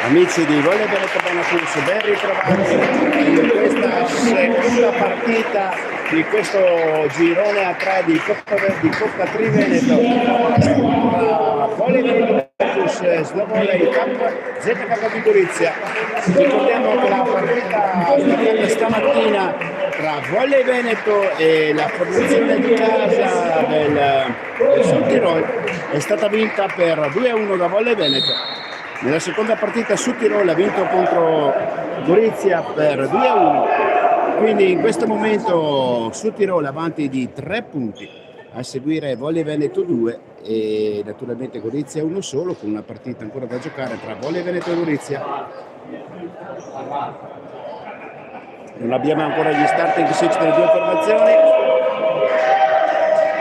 Amici di Volley Veneto Benacus, ben ritrovati in questa seconda partita di questo girone a 3 di Coppa Triveneto. Volley Veneto Benacus, Slow Volley ZK di Gorizia. Ricordiamo che la partita svolta stamattina tra Volley Veneto e la formazione di casa del Sud Tirol è stata vinta per 2-1 da Volley Veneto. Nella seconda partita Sud Tirol ha vinto contro Gorizia per 2-1, quindi in questo momento Sud Tirol avanti di 3 punti, a seguire Volley Veneto 2 e naturalmente Gorizia 1 solo, con una partita ancora da giocare tra Volley Veneto e Gorizia. Non abbiamo ancora gli starting six delle due formazioni.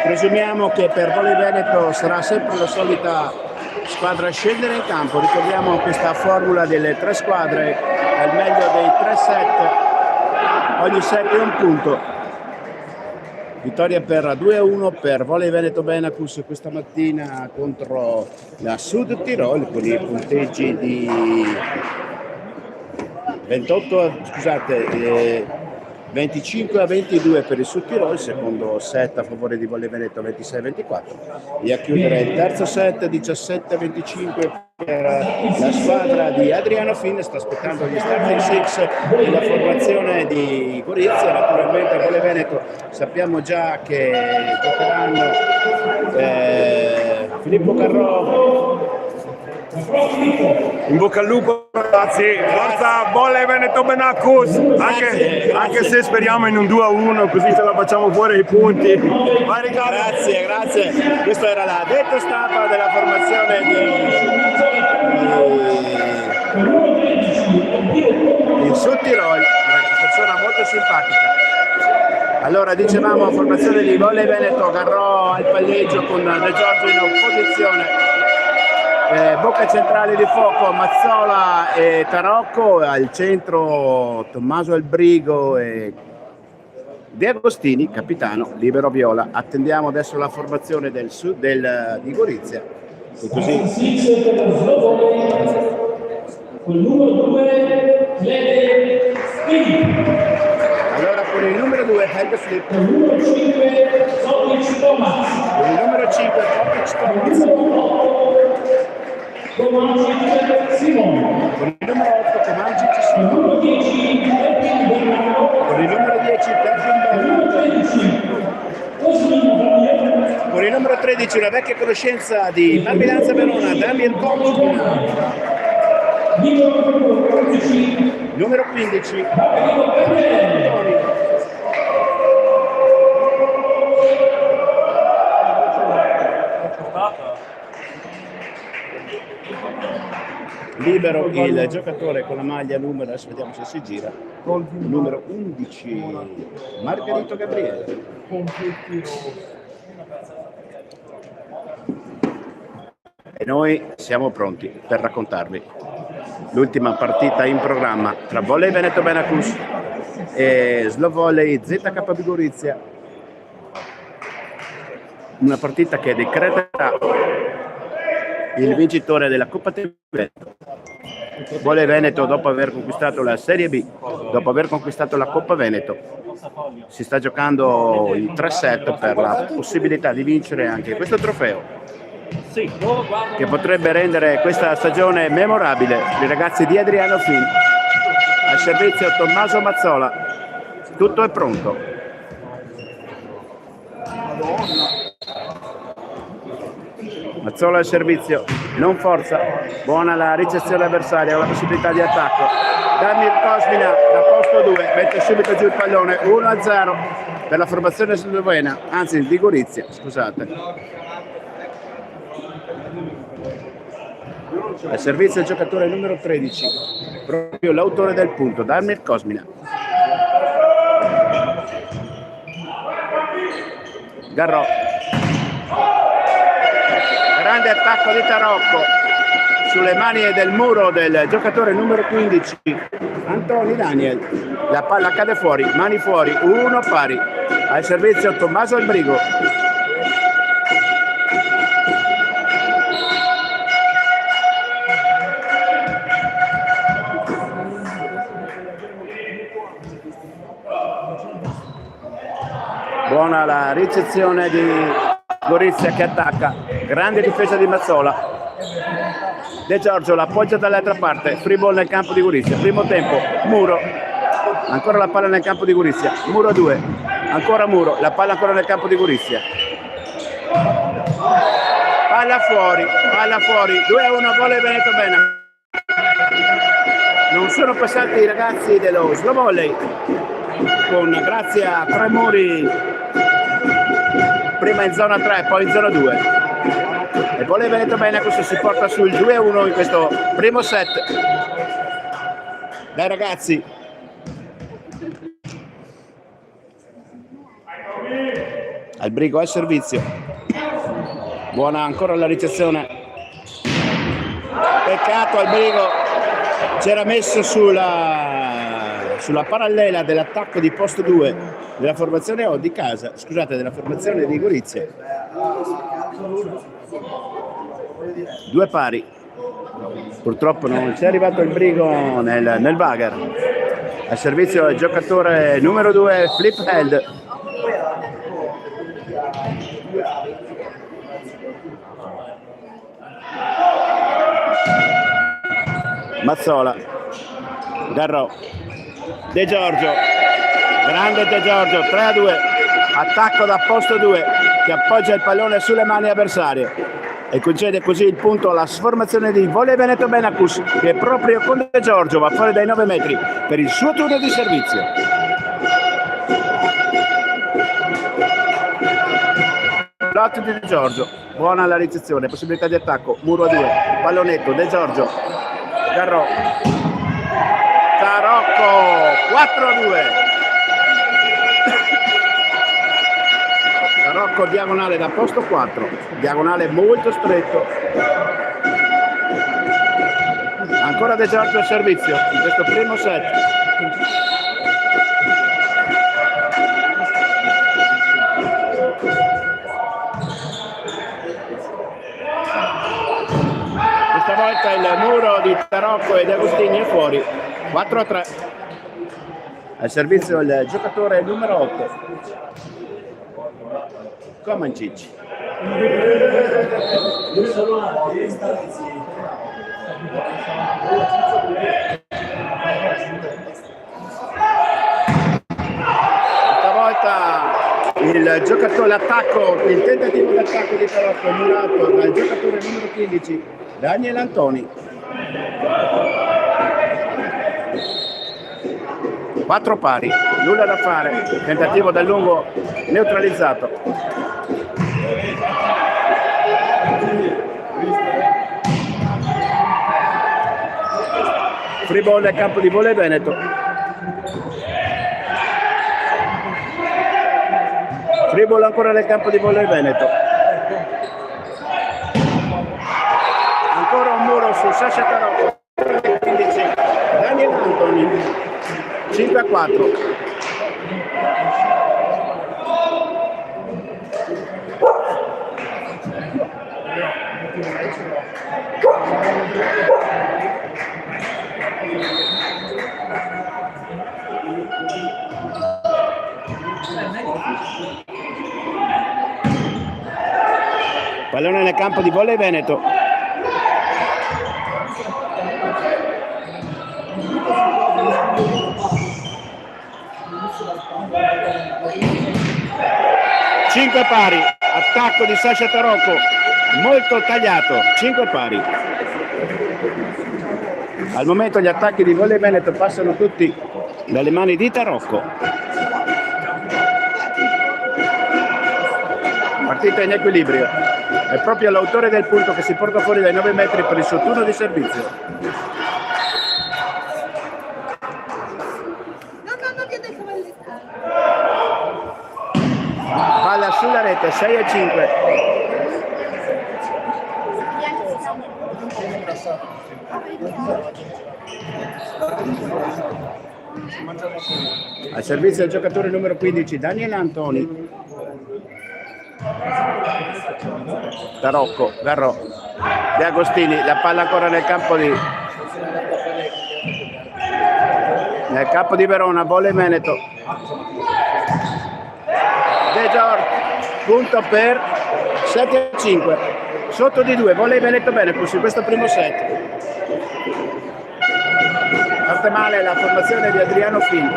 Presumiamo che per Volley Veneto sarà sempre la solita squadra a scendere in campo. Ricordiamo questa formula delle 3 squadre, al meglio dei 3 set, ogni set è un punto. Vittoria per 2-1 per Volley Veneto Benacus questa mattina contro la Sud Tirol, con i punteggi di 25-22 per il Sud Tirol, secondo set a favore di Volley Veneto 26-24, e a chiudere il terzo set 17-25 per la squadra di Adriano Fin. Sta aspettando gli starting six della formazione di Gorizia. Naturalmente Volley Veneto sappiamo già che giocheranno Filippo Carro. In bocca al lupo ragazzi, forza Volley Veneto Benacus, anche se speriamo in un 2-1, così ce la facciamo fuori i punti. Vai Riccardo. Grazie. Questa era la detta stampa della formazione di Sud Tirol, una persona molto simpatica. Allora, dicevamo, formazione di Volley Veneto, Garrò al palleggio con De Giorgio in opposizione. Bocca centrale di fuoco Mazzola e Tarocco, al centro Tommaso Albrigo e De Agostini, capitano, libero viola. Attendiamo adesso la formazione di Gorizia. E così. Allora con il numero 2 Helge Flip, con il numero 5 Topic Thomas, con il numero 8 Comangic Simon, con il numero 10 Pervin Bella, con il numero 13 una vecchia conoscenza di Bambilanza Verona, Damien Coach, numero 15 libero il giocatore con la maglia numero, adesso vediamo se si gira, numero 11 Margherito Gabriele. E noi siamo pronti per raccontarvi l'ultima partita in programma tra Volley Veneto Benacus e Slow Volley ZK di Gorizia, una partita che decreterà il vincitore della Coppa Triveneto. Volley Veneto, dopo aver conquistato la Serie B, dopo aver conquistato la Coppa Veneto, si sta giocando i 3 set per la possibilità di vincere anche questo trofeo, che potrebbe rendere questa stagione memorabile. I ragazzi di Adriano Fin, al servizio Tommaso Mazzola, tutto è pronto. Mazzola al servizio, non forza, buona la ricezione avversaria, la possibilità di attacco. Damir Cosmina da posto 2, mette subito giù il pallone, 1-0 per la formazione slovena, anzi di Gorizia, scusate. Al servizio il giocatore numero 13, proprio l'autore del punto, Damir Cosmina. Garrò. Grande attacco di Tarocco sulle mani del muro del giocatore numero 15 Antoni Daniel. La palla cade fuori, mani fuori, 1 pari. Al servizio Tommaso Albrigo. Buona la ricezione di Gorizia che attacca, grande difesa di Mazzola. De Giorgio l'appoggia dall'altra parte, free ball nel campo di Gorizia, primo tempo, Muro, ancora la palla nel campo di Gorizia, Muro 2, ancora Muro, la palla ancora nel campo di Gorizia. Palla fuori, 2-1, volley Veneto Bena. Non sono passati i ragazzi dello slow volley, grazie a Tremori, prima in zona 3 poi in zona 2. E volley Veneto Bene questo si porta sul 2-1 in questo primo set. Dai ragazzi. Albrigo al servizio. Buona ancora la ricezione. Peccato Albrigo. C'era messo sulla parallela dell'attacco di posto 2 della formazione di casa, scusate, della formazione di Gorizia. 2 pari. Purtroppo non c'è arrivato il brigo nel Bagar. Al servizio del giocatore numero 2 Flip Held. Mazzola, Garrò, De Giorgio, grande De Giorgio, 3-2, attacco da posto 2 che appoggia il pallone sulle mani avversarie e concede così il punto alla formazione di Volley Veneto Benacus, che proprio con De Giorgio va fuori dai 9 metri per il suo turno di servizio. Plot di De Giorgio, buona la ricezione, possibilità di attacco, Muro a 2, pallonetto, De Giorgio, Garrò, Tarocco, 4-2. Tarocco diagonale da posto 4, diagonale molto stretto. Ancora De Giorgio al servizio in questo primo set. Questa volta il muro di Tarocco e De Agostini è fuori, 4-3. Al servizio il giocatore numero 8. Comancic. Stavolta il giocatore, l'attacco, il tentativo d'attacco di Tarocco è mirato dal giocatore numero 15, Daniel Antoni. 4 pari, nulla da fare, tentativo dal lungo neutralizzato. Free ball nel campo di Volley Veneto. Free ball ancora nel campo di Volley Veneto. Ancora un muro su Sasha Tarocco. 15. Daniel Antoni. 5-4. Pallone nel campo di Volley Veneto. Cinque pari, attacco di Sasha Tarocco, molto tagliato, 5 pari. Al momento gli attacchi di Volley Veneto passano tutti dalle mani di Tarocco. Partita in equilibrio. È proprio l'autore del punto che si porta fuori dai 9 metri per il suo turno di servizio. Palla sulla rete, 6-5. Al servizio del giocatore numero 15, Daniel Antoni. Tarocco, Garrò, De Agostini, la palla ancora nel campo di Verona, Volley Veneto. De Giorgio, punto per 7-5. Sotto di 2, volley Veneto Benacus in questo primo set. Parte male la formazione di Adriano Fin.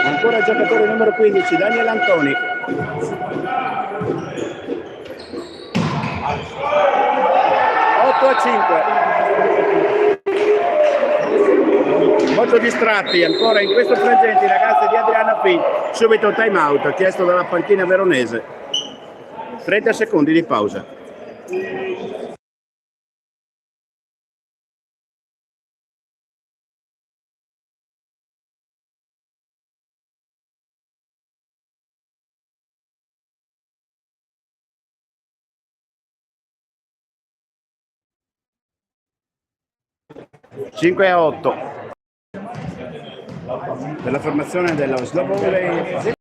Ancora il giocatore numero 15, Daniel Antoni. A 5. Molto distratti ancora in questo frangente i ragazzi di Adriano Fin. Subito time out chiesto dalla panchina veronese. 30 secondi di pausa. Cinque a 8 per la formazione dello slow volley.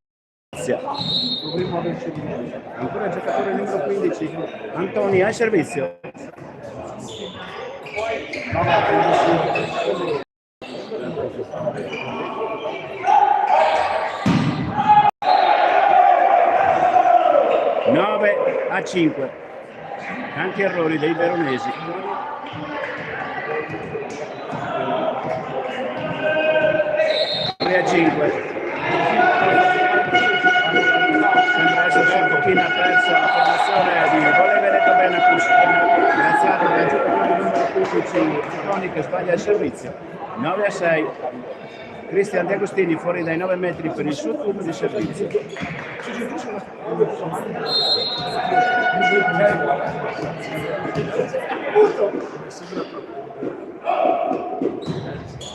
Ancora il giocatore numero 15, Antoni al servizio. Nove a 5. Tanti errori dei veronesi. A 5. Sembra essersi un pochino persa la formazione di volley Veneto Benacus, graziato dal giocatore numero 15 Toni che sbaglia il servizio. 9 a 6. Cristian De Agostini fuori dai 9 metri per il suo turno di servizio.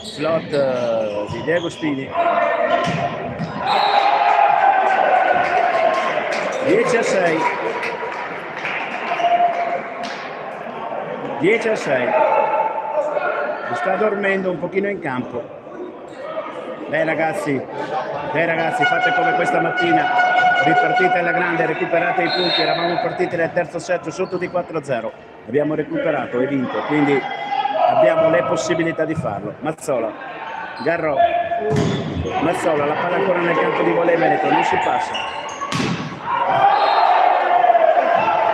Slot di De Agostini. 10 a 6. 10 a 6. Sta dormendo un pochino in campo. Dai ragazzi, fate come questa mattina, ripartite alla grande, recuperate i punti. Eravamo partiti nel terzo set sotto di 4-0, abbiamo recuperato e vinto, quindi abbiamo le possibilità di farlo. Mazzola, Garro, Mazzola, la palla ancora nel campo di volley Veneto, non si passa.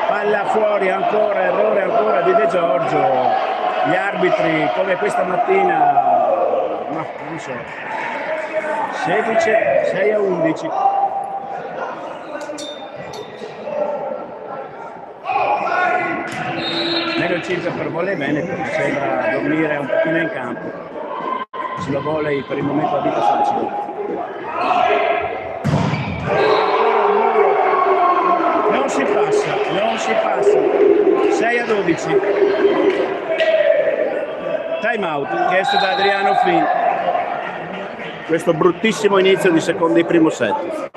Palla fuori ancora, errore ancora di De Giorgio. Gli arbitri come questa mattina, no, non so, 6 a 11. Meno 5 per volley Veneto, sembra dormire un pochino in campo. Sulla volley per il momento a vita facile. Non si passa. 6 a 12. Time out chiesto da Adriano Fin. Questo bruttissimo inizio di secondo di primo set.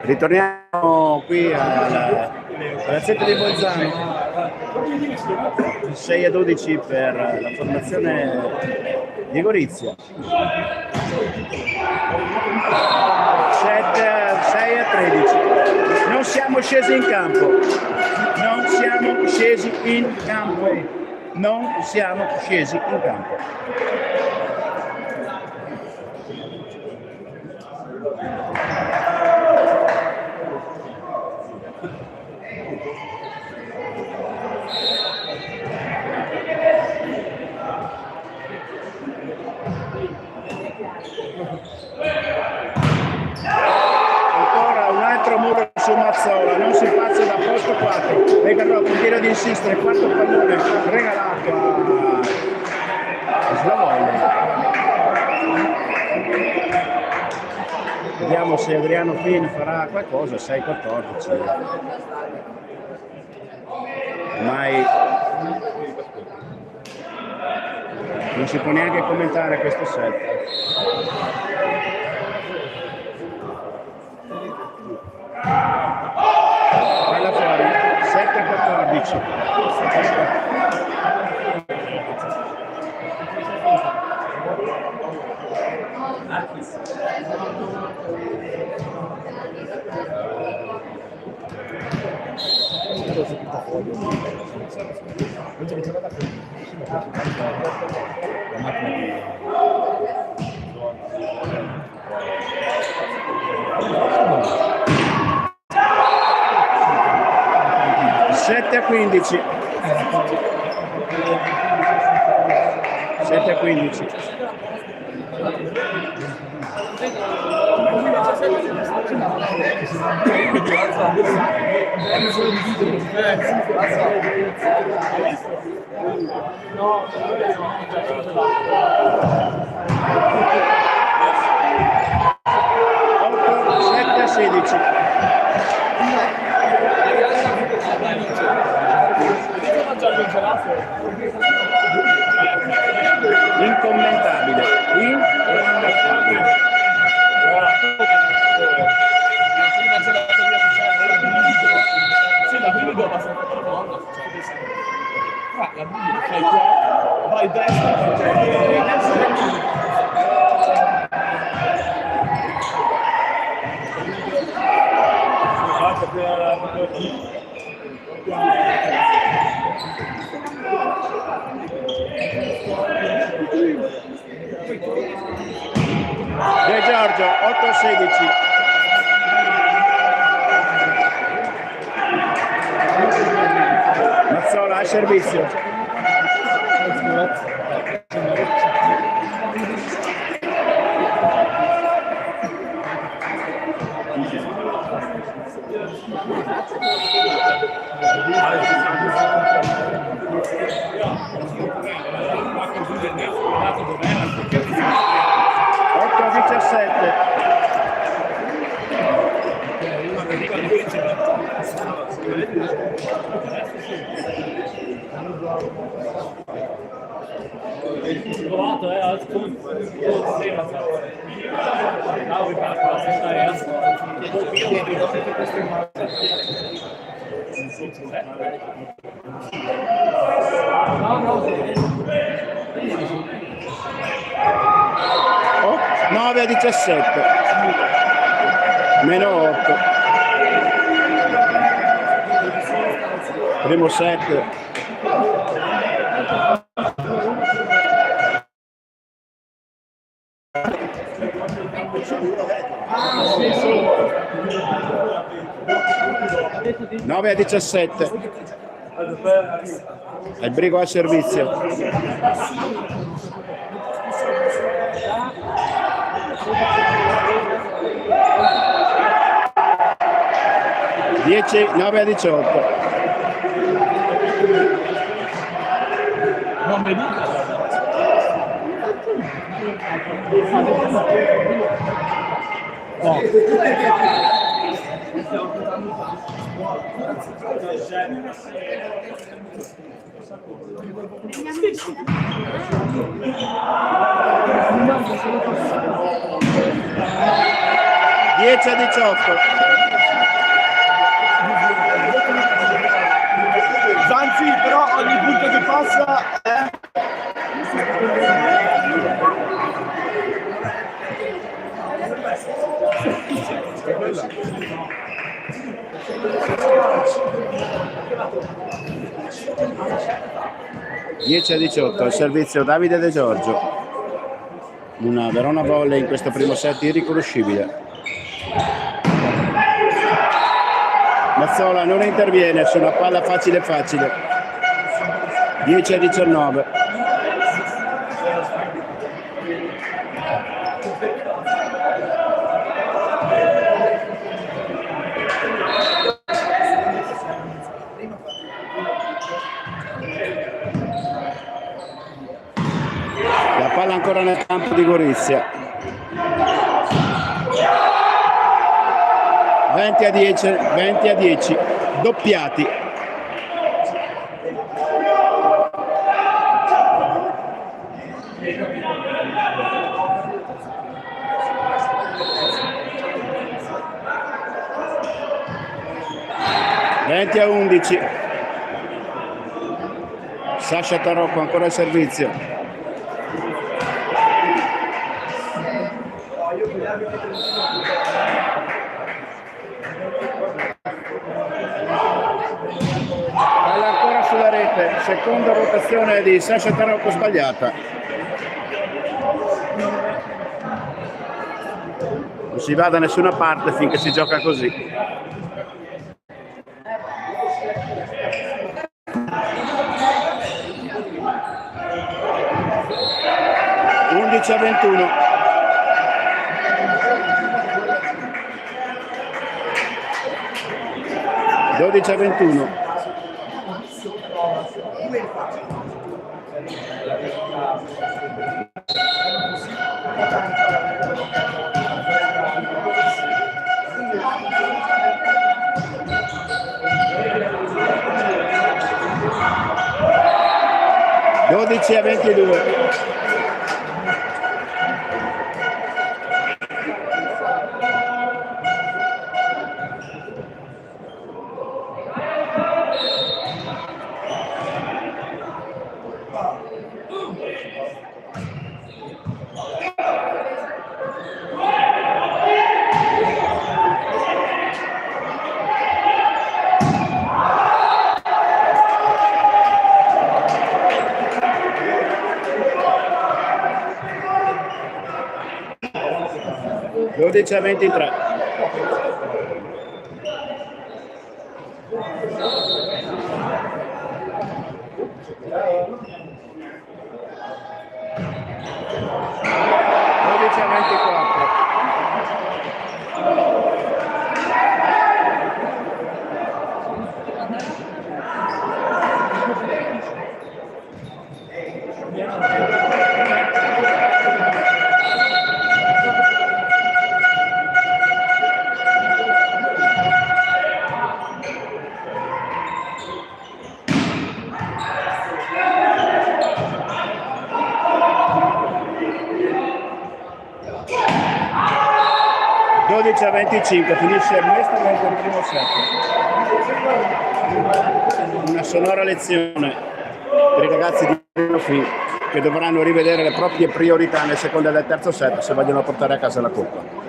Ritorniamo qui alla piazzetta di Bolzano. 6 a 12 per la formazione di Gorizia. 6 a 13. Non siamo scesi in campo. Ancora un altro muro su Mazzola, non si passa da posto 4. Vegarò continua ad insistere, quarto pallone regalato a Slavolle. Vediamo se Adriano Fin farà qualcosa, 6-14. Ormai non si può neanche commentare questo set. Palla fuori, 7-14. Sette a 15. 7-15. Otto, 7-16. Incommentabile, incommentabile. Vai destra. De Giorgio, 8-16. Mazzola al servizio. Otto a 17. Provato, alles gut. Oh, 9 a 17. Meno 8. Primo set. Nove a 17. Il Brigo al servizio. Dieci, 9 a 18. Non mi dica. Dieci a 18. Zanzi, però ogni punto che passa è... Dieci a 18 al servizio Davide De Giorgio. Una Verona volley in questo primo set irriconoscibile. Mazzola non interviene su una palla facile facile. 10 a 19. La palla ancora nel campo di Gorizia. 20 a 10, 20 a 10, doppiati. Venti a 11. Sasha Tarocco ancora al servizio. Palla ancora sulla rete, seconda rotazione di Sasha Tarocco sbagliata. Non si va da nessuna parte finché si gioca così. A 21. Dodici a 21. Dodici a 22. 12 a 23. A 24. A 25, finisce onestamente il primo set. Una sonora lezione per i ragazzi di Profi che dovranno rivedere le proprie priorità nel secondo e nel terzo set se vogliono portare a casa la coppa.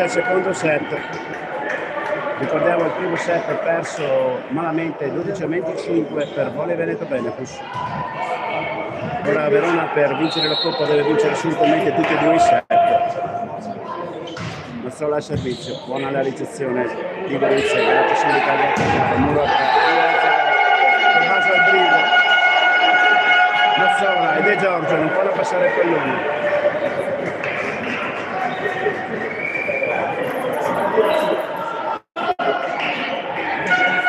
Inizia il secondo set. Ricordiamo il primo set è perso malamente 12-25 per Volley Veneto Benecus. Ora Verona per vincere la Coppa deve vincere assolutamente tutti e due i set. Mazzola al servizio, buona la ricezione di Gorizia che ha la possibilità di attaccare, muro a 3, Tommaso al brigo, Mazzola e De Giorgio non può passare il pallone.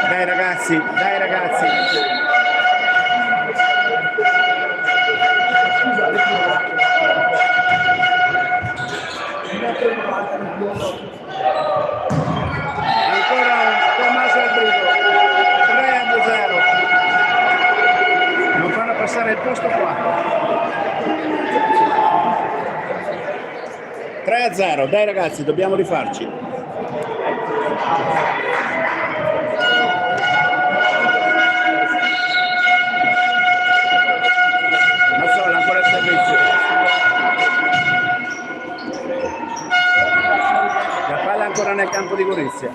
Dai ragazzi, dai ragazzi. Ancora Tommaso al brigo, 3-0. Non fanno passare il posto qua. 3-0, dai ragazzi, dobbiamo rifarci. Mazzola ancora il servizio. La palla ancora nel campo di Gorizia.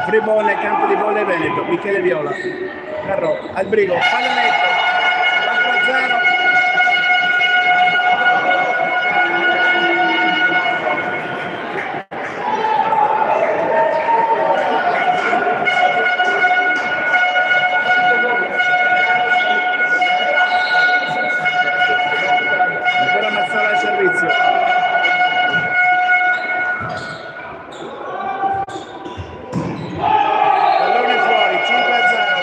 Free nel campo di Volley Veneto, Michele Viola. Carro al brigo, pallonetto, 4-0. Ancora Mazzola al servizio. Pallone fuori, 5-0.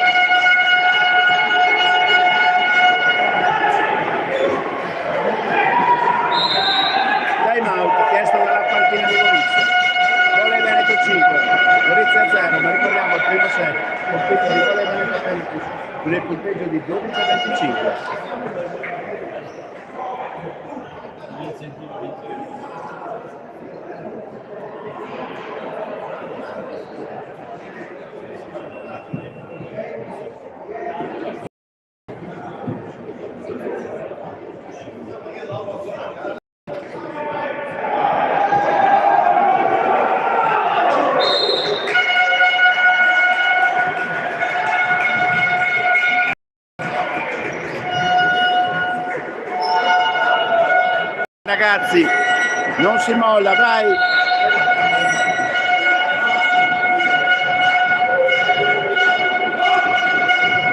Time out chiesto dalla panchina di Gorizia. Volley Veneto 5, Gorizia 0, ma ricordiamo il primo set, compito di Volley Veneto Benecus con il punteggio di 12-25. Ragazzi, non si molla, dai!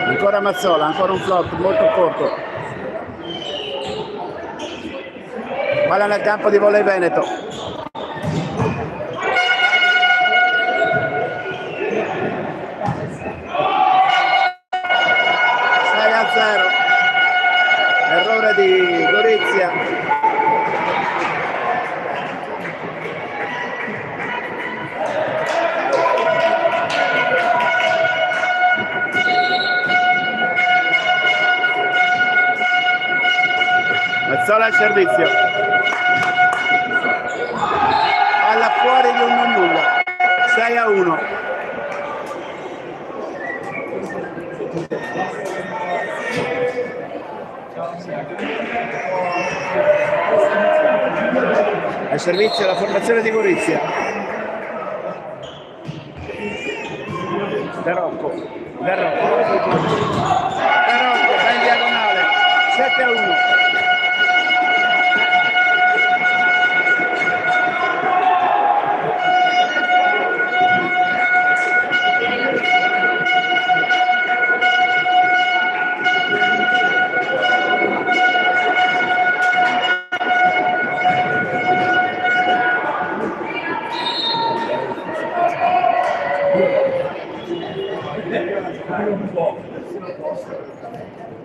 Ancora Mazzola, ancora un flop molto corto. Palla nel campo di Volley Veneto. Errore di Gorizia. Mazzola al servizio. Palla fuori di un non nulla. 6-1. Al servizio la formazione di Gorizia. De Rocco, va in diagonale, 7-1.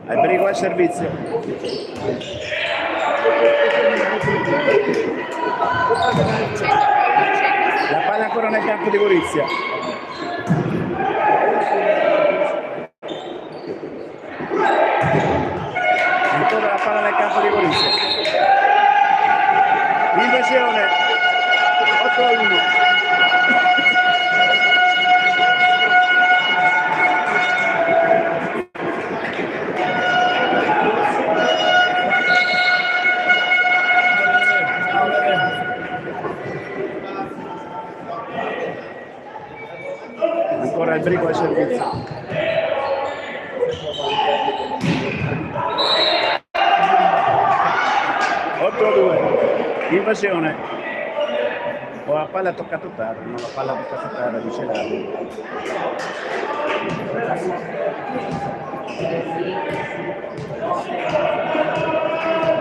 Alberico al servizio. La palla ancora nel campo di Gorizia. Ancora la palla nel campo di Gorizia. Invasione. 8-1. ancora il brigo al servizio. Otto a 2, invasione. Oh, la palla ha toccato terra, no, la palla ha toccato terra, dice l'arbitro.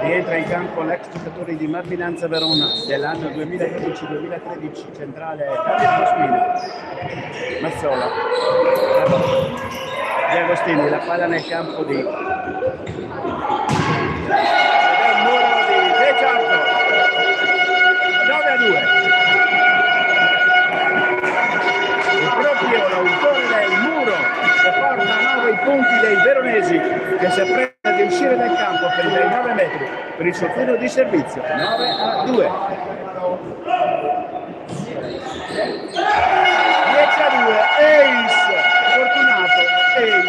Rientra in campo l'ex giocatore di Marminanza Verona dell'anno 2012-2013, centrale Davide Spina. Mazzola. Di Agostini, la palla nel campo di... muro di De Giorgio. 9 a 2. E proprio l'autore del muro che porta a 9 i punti dei veronesi, che si appresta di uscire dal campo per i 9 metri per il suo turno di servizio. 9 a 2. 10 a 2. Ace, fortunato Ace,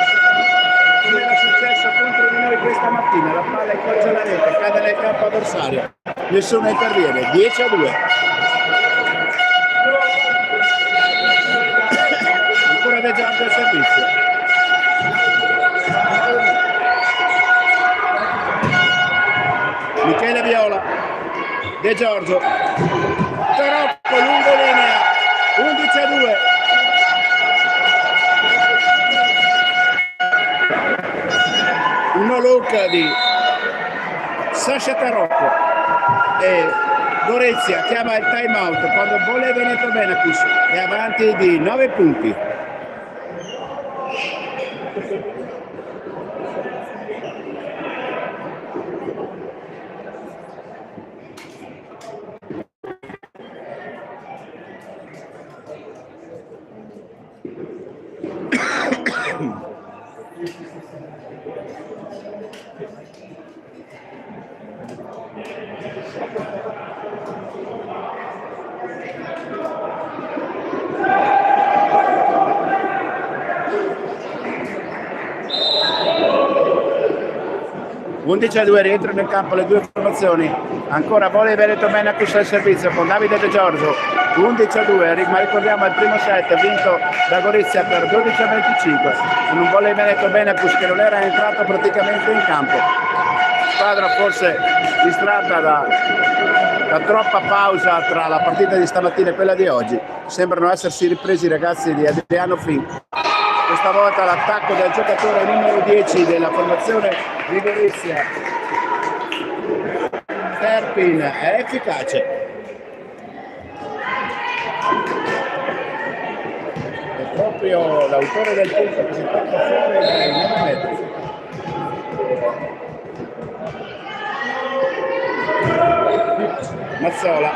come era successo contro di noi questa mattina. La palla incrocia la rete, cade nel campo avversario, nessuno interviene. 10 a 2. Ancora De Giorgio al servizio. Michele Viola, De Giorgio, troppo lungo linea, 11 a 2. Un no look di Sasha Tarocco e Gorizia chiama il time out quando Volley Veneto Benacus è avanti di 9 punti. Undici a 2, rientrano in campo le due formazioni. Ancora Volley Veneto Benacus al servizio con Davide De Giorgio. 11 a 2, ma ricordiamo il primo set vinto da Gorizia per 12 a 25 con un Volley Veneto Benacus che non era entrato praticamente in campo. Squadra forse distratta da troppa pausa tra la partita di stamattina e quella di oggi. Sembrano essersi ripresi i ragazzi di Adriano Fin. Questa volta l'attacco del giocatore numero 10 della formazione di Gorizia, Terpin, è efficace. È proprio l'autore del punto che si porta fuori dai 9 metri. Mazzola,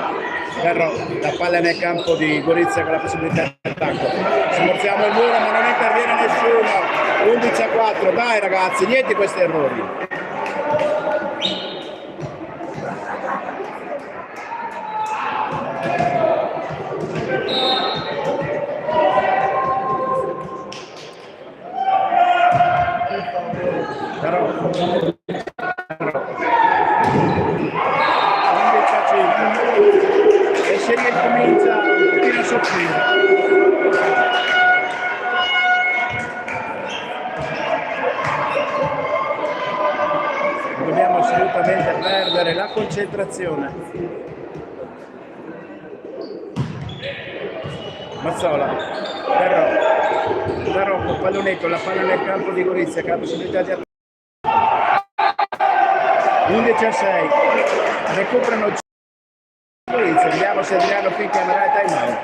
però la palla nel campo di Gorizia con la possibilità di attacco. Smorziamo il muro ma non interviene nessuno. 11 a 4, dai ragazzi, niente questi errori. Però 11 a 5 e se ne comincia un pochino a soffrire. Dobbiamo assolutamente perdere la concentrazione. Mazzola, Tarocco, pallonetto, la palla nel campo di Gorizia che ha la possibilità di 11 a 6, recuperano Gorizia, vediamo se Adriano Fin chiamerà il time out.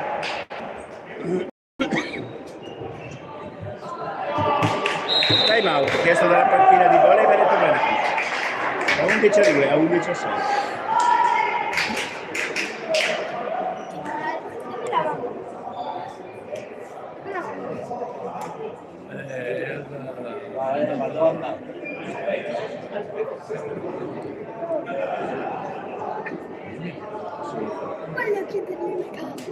Time out chiesto dalla panchina di Volley Veneto Benacus. A 11 a 2, a 11 a 6. Madonna. Voglio chiedergli le cose.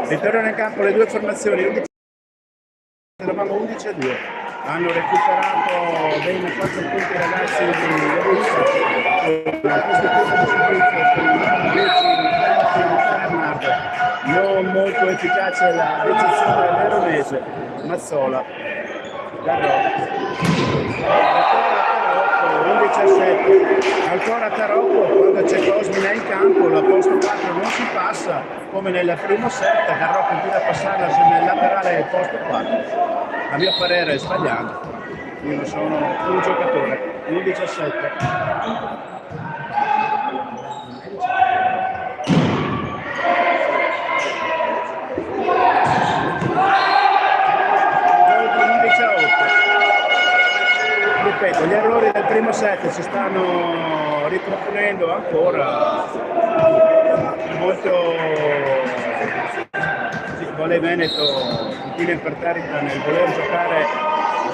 Ritornano in campo le due formazioni. eravamo 11-2. Hanno recuperato bene 4 punti i ragazzi di Russia. Questo punto di servizio con Bernard. Non molto efficace la ricezione del veronese. Mazzola. Tarocco, 11-7. Ancora Tarocco, quando c'è Cosmina in campo, la posto 4 non si passa, come nel primo set. Tarocco continua a passarla nel laterale del posto 4. A mio parere sbagliando. Io non sono un giocatore. 11-7. Ripeto, gli errori del primo set si stanno riproponendo ancora. Molto Volley Veneto continua imperterrita nel voler giocare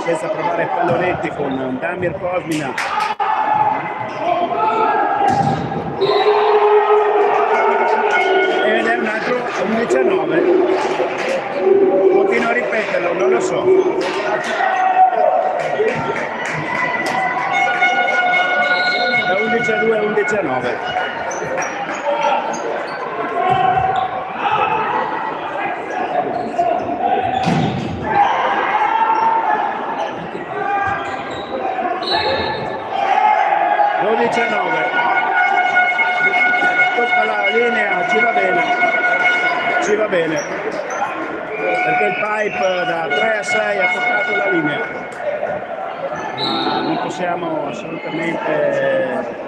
senza provare pallonetti con Damir Cosmina. Ed è un altro 19. Continuo a ripeterlo, non lo so. Da 11-2 a 11-9. Tutta la linea, ci va bene, perché il pipe da 3 a 6 ha toccato la linea. Non possiamo assolutamente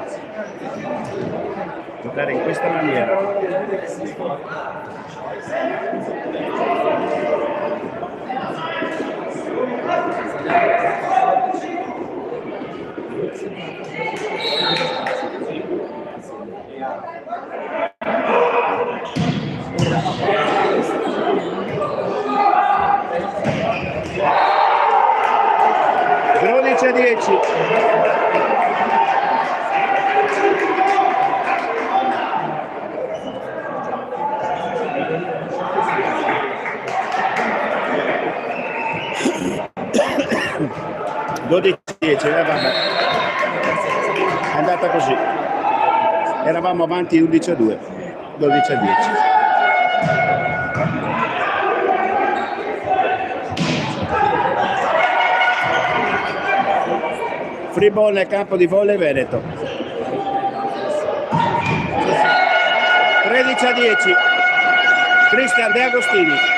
giocare in questa maniera. Brodice 10. Vabbè. È andata così. Eravamo avanti 11-2, 12-10. Free ball nel campo di Volley Veneto. 13-10. Cristian De Agostini.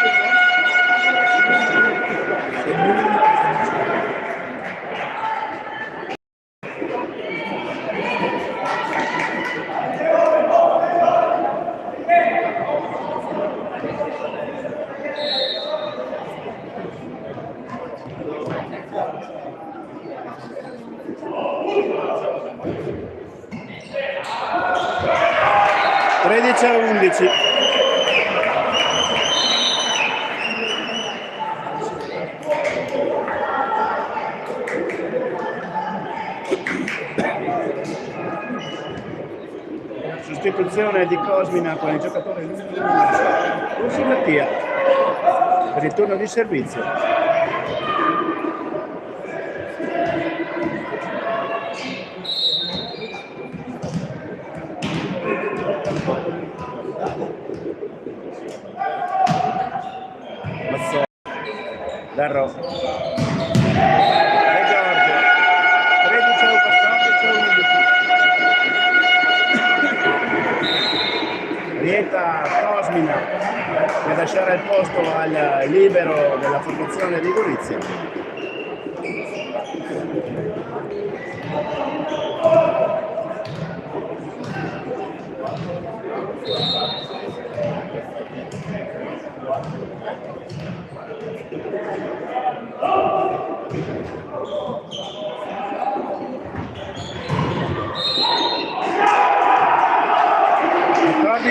Sostituzione di Cosmina con il giocatore Lucy Mattia per il turno di servizio. Mazzola, Darro, De Giorgio, 13-14, rientra Cosmina per lasciare il posto al libero della formazione di Gorizia.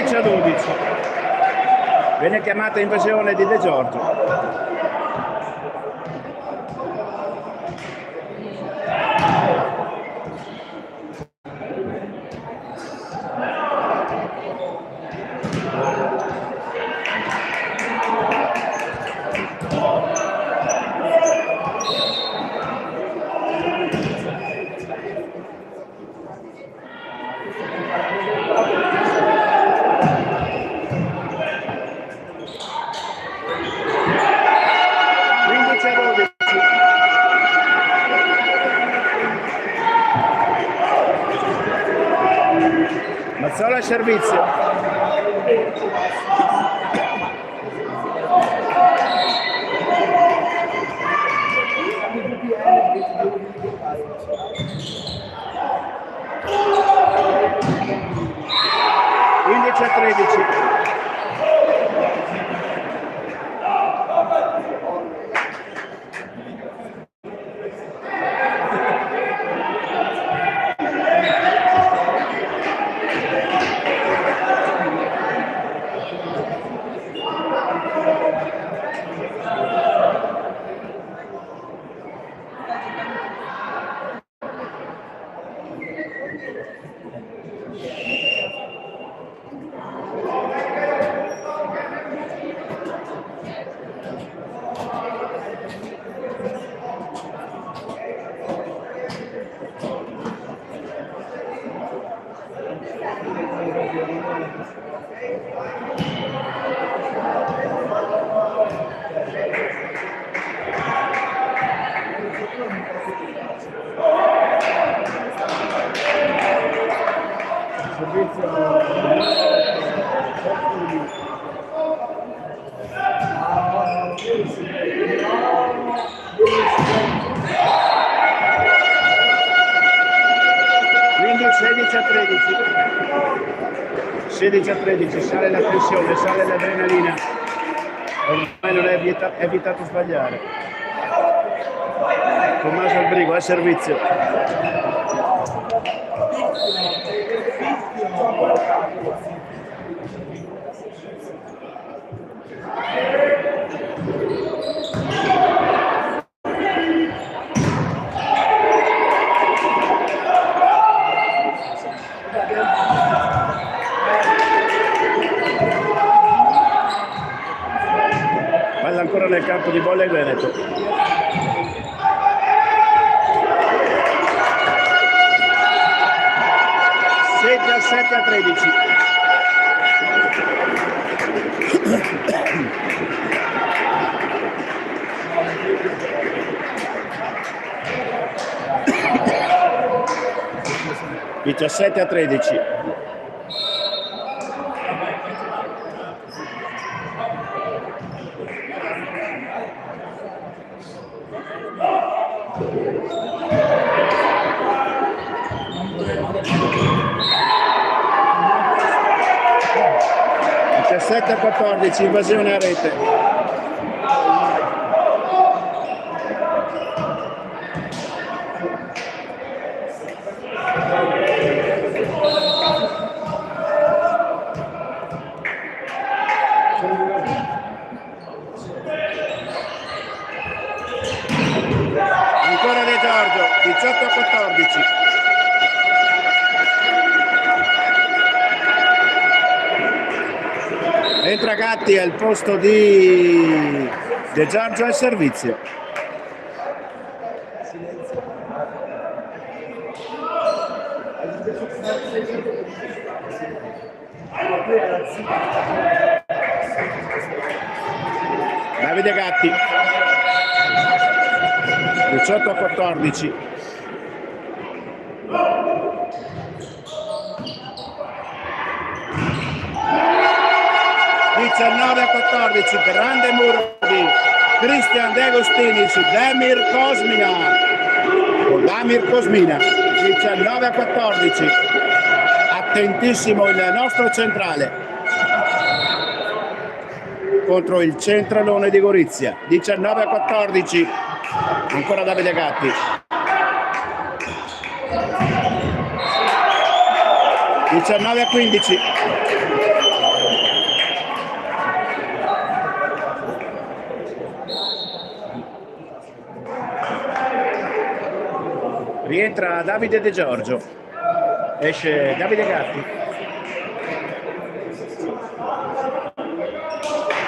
A 12. Viene chiamata invasione di De Giorgio. al servizio. A 13. Quindi 16 a 13. 16 a 13, sale la tensione, sale l'adrenalina. Ormai non è vietato sbagliare. Tommaso Albrigo al servizio. Palla ancora nel campo di Volley Veneto. A 7 a 13. (17 a 13). (17 a 14), invasione a rete. Ancora De Giorgio, 18 a 14. Entra Gatti al posto di De Giorgio al servizio. Davide Gatti. 18 a 14. (19 a 14), grande muro di Cristian De Agostini su Damir Cosmina. 19 a 14. Attentissimo il nostro centrale contro il centralone di Gorizia. 19 a 14. Ancora Davide Gatti. 19 a 15. Rientra Davide De Giorgio, esce Davide Gatti.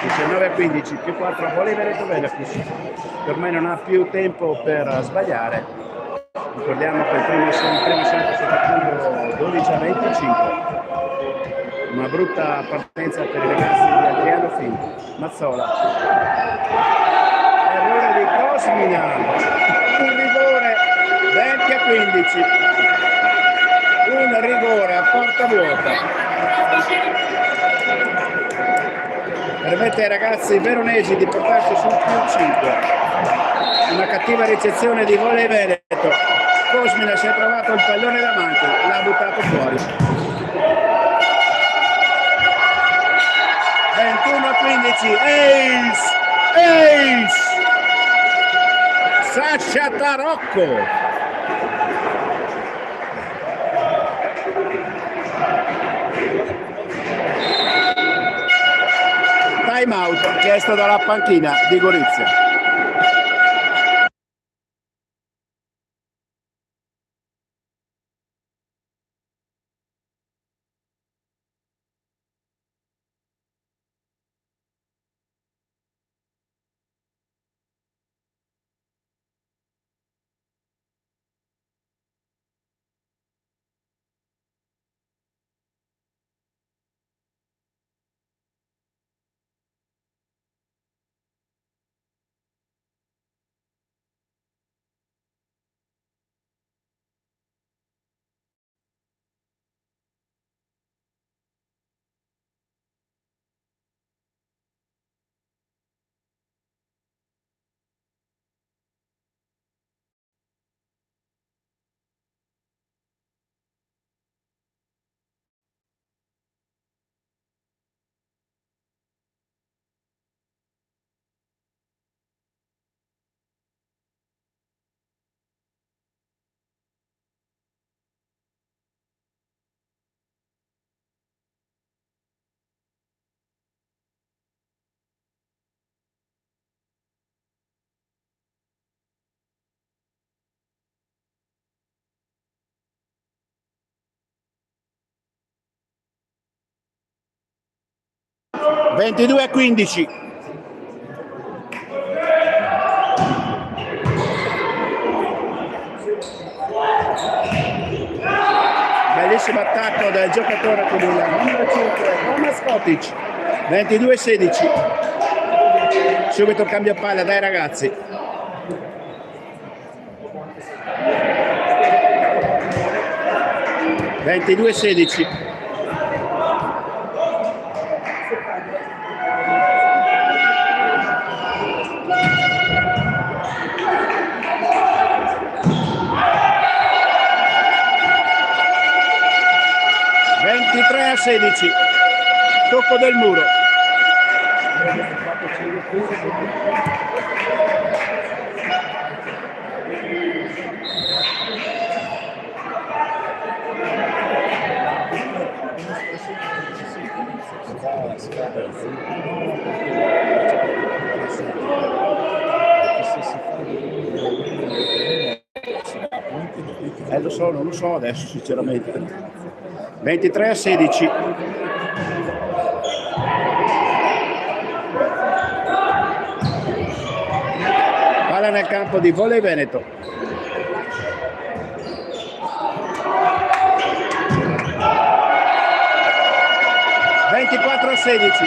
19 a 15, più 4 a Volley Veneto Velacus, che ormai non ha più tempo per sbagliare. Ricordiamo che il primo sempre è stato 12 a 25. Una brutta partenza per i ragazzi di Adriano Fini. Mazzola. Errore di Cosmina. Un rigore 20 a 15. Un rigore a porta vuota. Permette ai ragazzi veronesi di portarsi sul più 5. Una cattiva ricezione di Volley Veneto. Cosmina si è trovato il pallone davanti, l'ha buttato fuori. 21-15, ace! Ace! Sasha Tarocco! Time out chiesto dalla panchina di Gorizia. Ventidue a 15. Bellissimo attacco del giocatore con il numero 5, Thomas Kotic. 22-16. Subito cambio palla dai ragazzi. Ventidue 16. A 16, tocco del muro. Lo so, non lo so adesso sinceramente. 23 a 16. Palla nel campo di Volley Veneto. (24 a 16).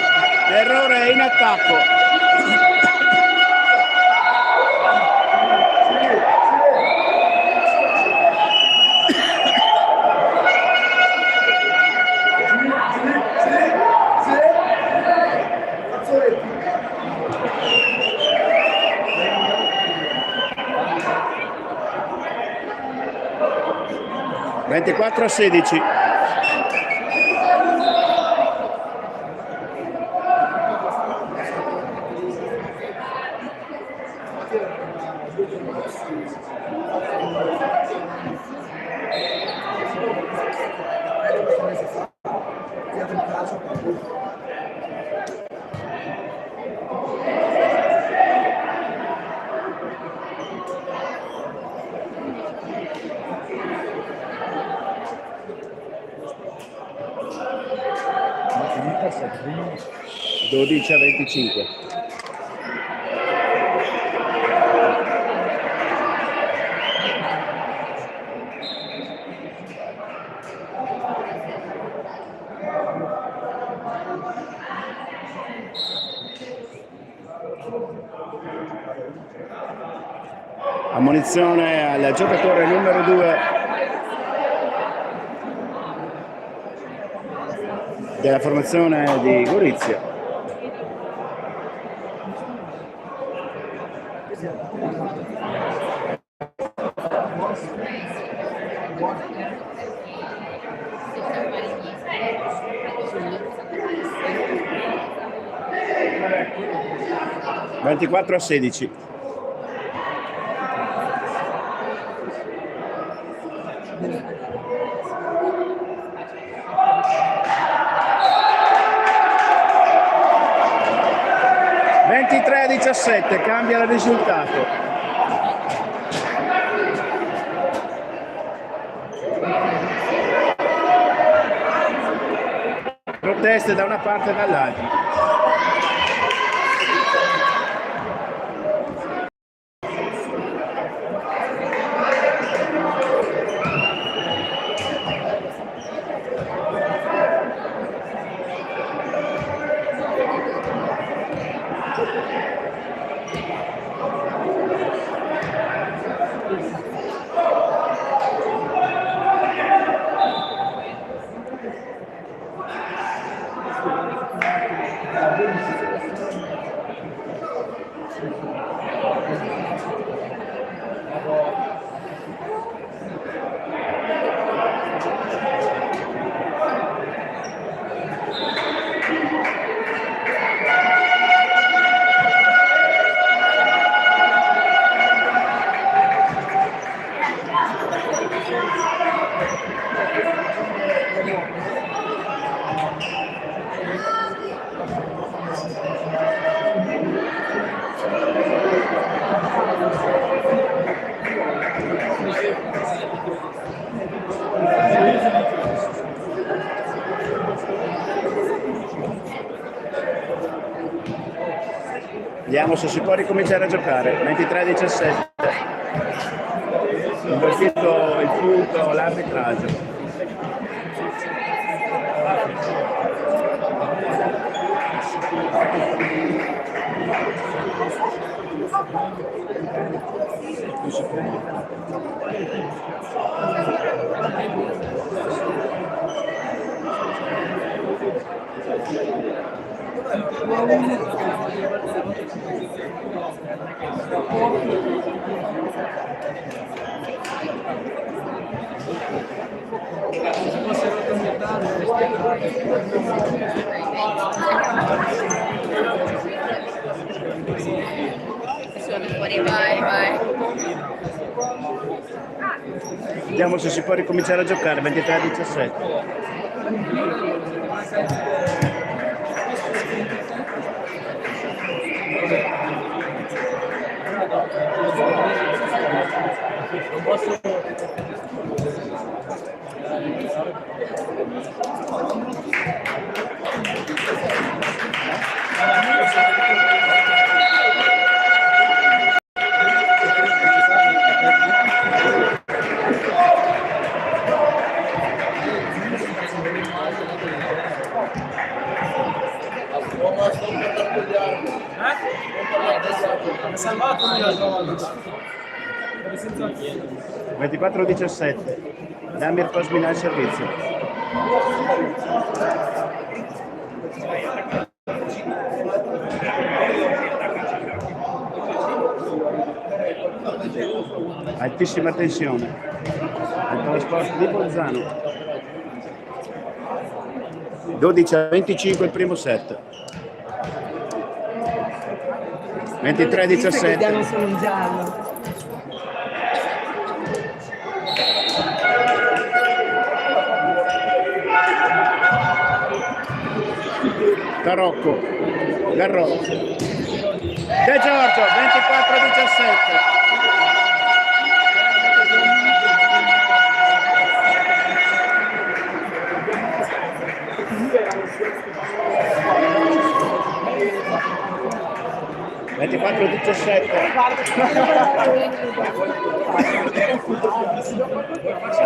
Errore in attacco. (24 a 16). (12 a 25). Ammonizione al giocatore numero 2 della formazione di Gorizia. (24 a 16). (23 a 17), cambia il risultato. Proteste da una parte e dall'altra. Vediamo se si può ricominciare a giocare. 23 a 17. Invertito il punto, l'arbitraggio. Vediamo se si può ricominciare a giocare. 23 a 17. Salvato 24 a 17. Damir Cosmina al servizio. Altissima tensione al Palasport di Bolzano. 12 a 25 il primo set. 23 a 17. Diamo solo un giallo. Tarocco, Garrò, De Giorgio, 24 a 17. (24 a 17).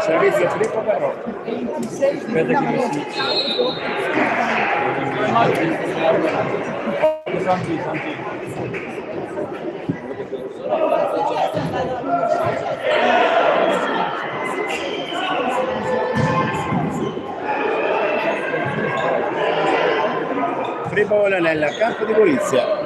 Servizio Filippo Garrò. Aspetta che mi si... volleyball nel campo di Gorizia.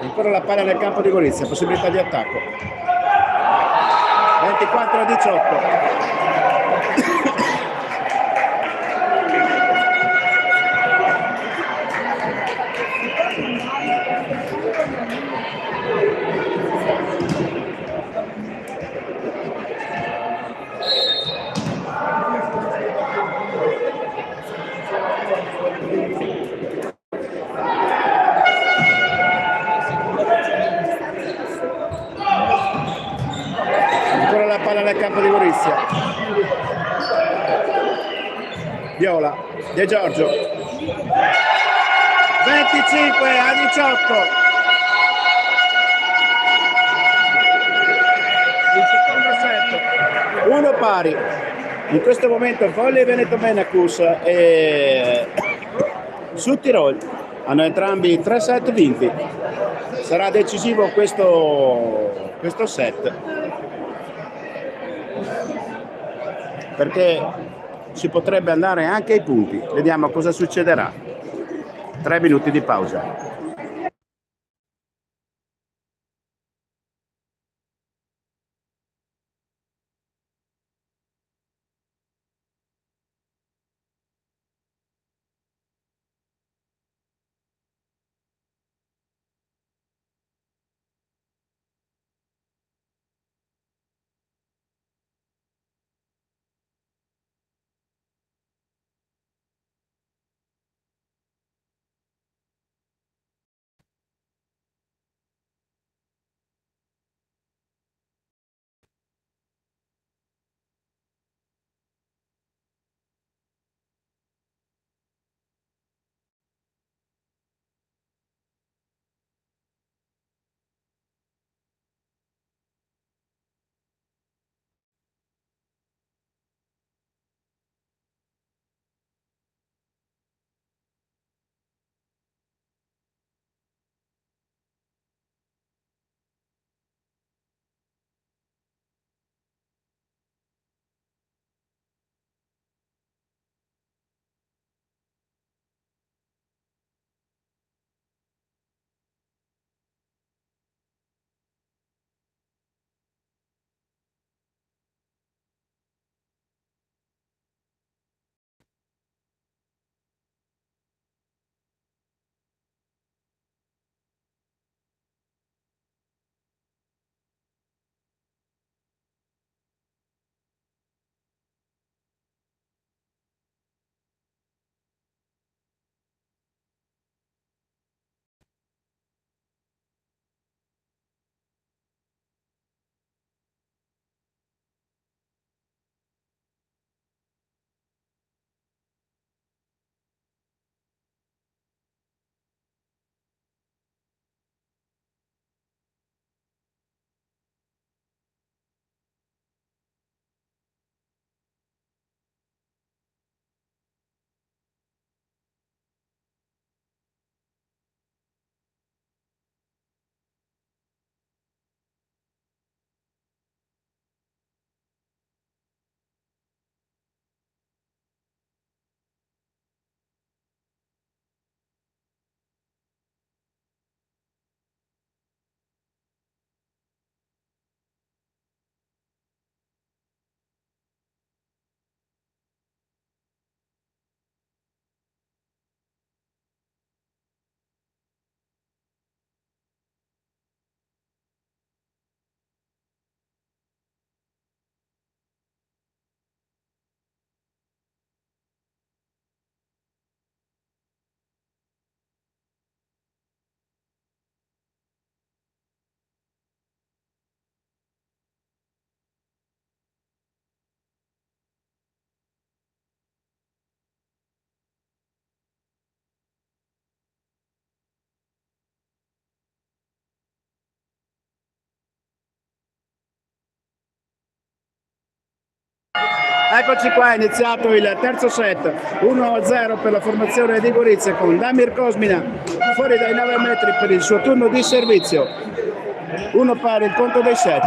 Ancora la palla nel campo di Gorizia, possibilità di attacco. 24-18. Ancora la palla nel campo di Gorizia. Viola, De Giorgio. 25-18. Il secondo set. Uno pari. In questo momento Volley Veneto Benacus e Sud Tirol hanno entrambi 3 set vinti. Sarà decisivo questo set, perché si potrebbe andare anche ai punti. Vediamo cosa succederà. 3 minuti di pausa. Eccoci qua, è iniziato il terzo set, 1-0 per la formazione di Gorizia con Damir Cosmina fuori dai 9 metri per il suo turno di servizio. 1 pari il conto dei set.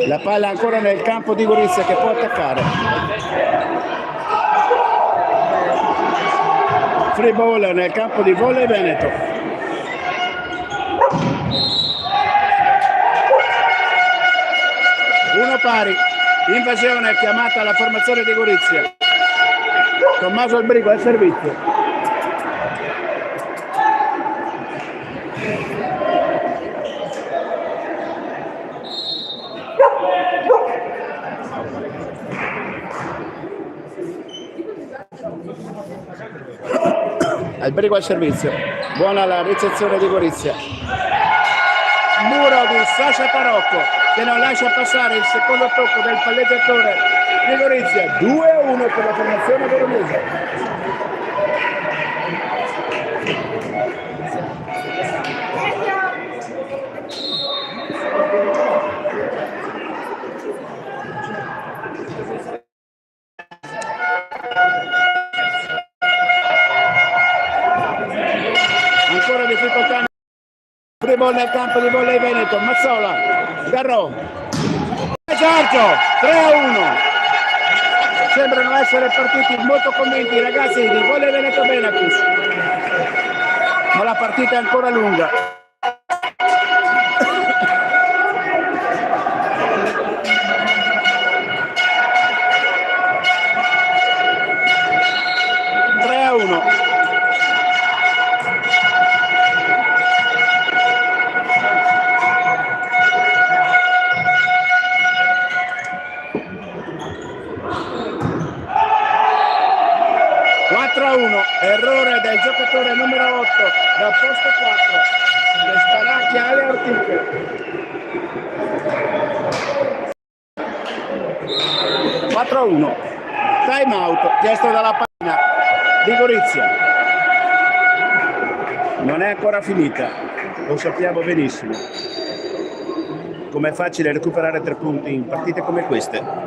La palla ancora nel campo di Gorizia che può attaccare. Free ball nel campo di Volley Veneto. Uno pari. Invasione chiamata alla formazione di Gorizia. Tommaso Albrigo al servizio. Albrigo al servizio, buona la ricezione di Gorizia. Muro di Sasha Tarocco che non lascia passare il secondo tocco del palleggiatore di Gorizia. 2-1 per la formazione veronese. Ancora difficoltà nel campo di Volley Veneto. Mazzola, Garrò, Giorgio, 3-1. Sembrano essere partiti molto convinti i ragazzi di Volley Veneto Benacus, ma la partita è ancora lunga. Errore del giocatore numero 8 dal posto 4 che sparacchia alle ortiche. Time out chiesto dalla panchina di Gorizia. Non è ancora finita, lo sappiamo benissimo. Com'è facile recuperare 3 punti in partite come queste.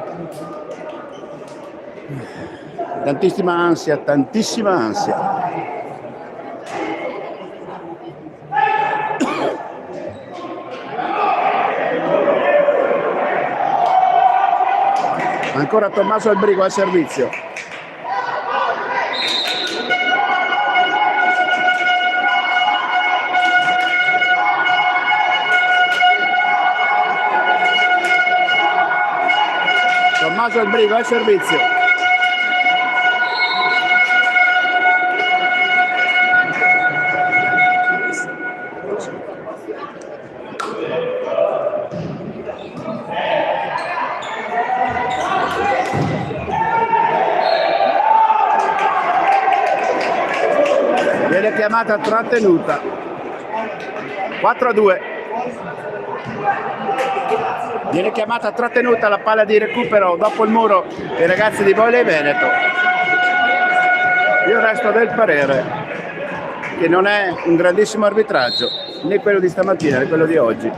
Tantissima ansia, tantissima ansia. Ancora Tommaso Albrigo al servizio. Tommaso Albrigo al servizio. Viene chiamata trattenuta. 4-2. Viene chiamata trattenuta la palla di recupero dopo il muro dei ragazzi di Volley Veneto. Io resto del parere che non è un grandissimo arbitraggio, né quello di stamattina né quello di oggi.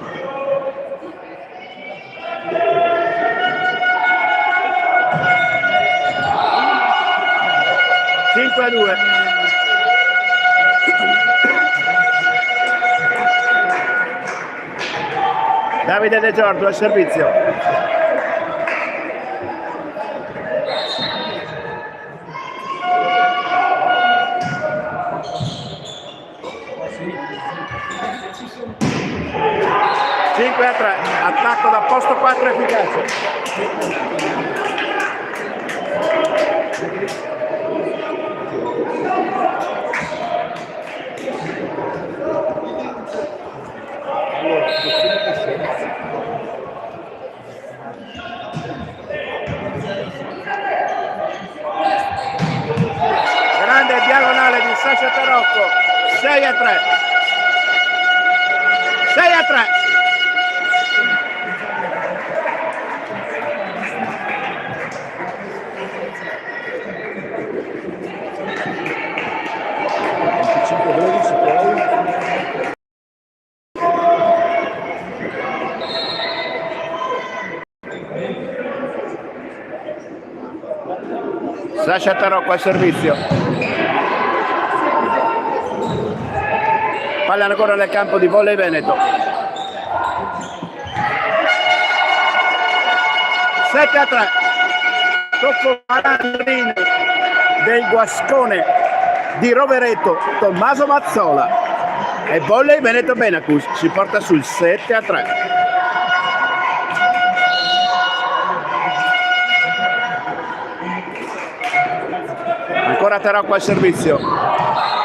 A 2. Davide De Giorgio al servizio. Cinque a 3, attacco da posto 4 efficace. Grande diagonale di Sasha Tarocco. 6 a 3. 6 a 3. Sasha Tarocco al servizio. Palla ancora nel campo di Volley Veneto. 7-3. Tocco Malandrino del Guascone di Rovereto, Tommaso Mazzola. E Volley Veneto Benacus si porta sul 7-3. Ancora Tarocco al servizio.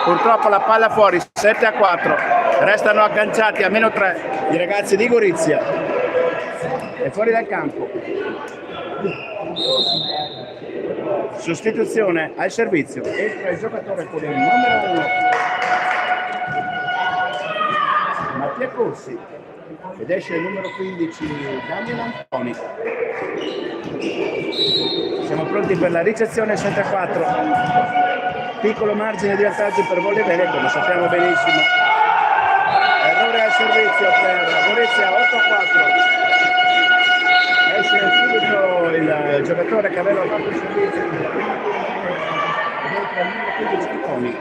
Purtroppo la palla fuori, 7-4. Restano agganciati a -3 i ragazzi di Gorizia. E fuori dal campo. Sostituzione al servizio. Entra il giocatore con il numero 1. Mattia Corsi. Ed esce il numero 15 Daniel Antoni. Siamo pronti per la ricezione 7-4. Piccolo margine di vantaggio per Volley Veneto, lo sappiamo benissimo. Errore al servizio per Gorizia 8-4. Esce subito il giocatore che aveva fatto il servizio. Ed entra il numero 15 Antoni.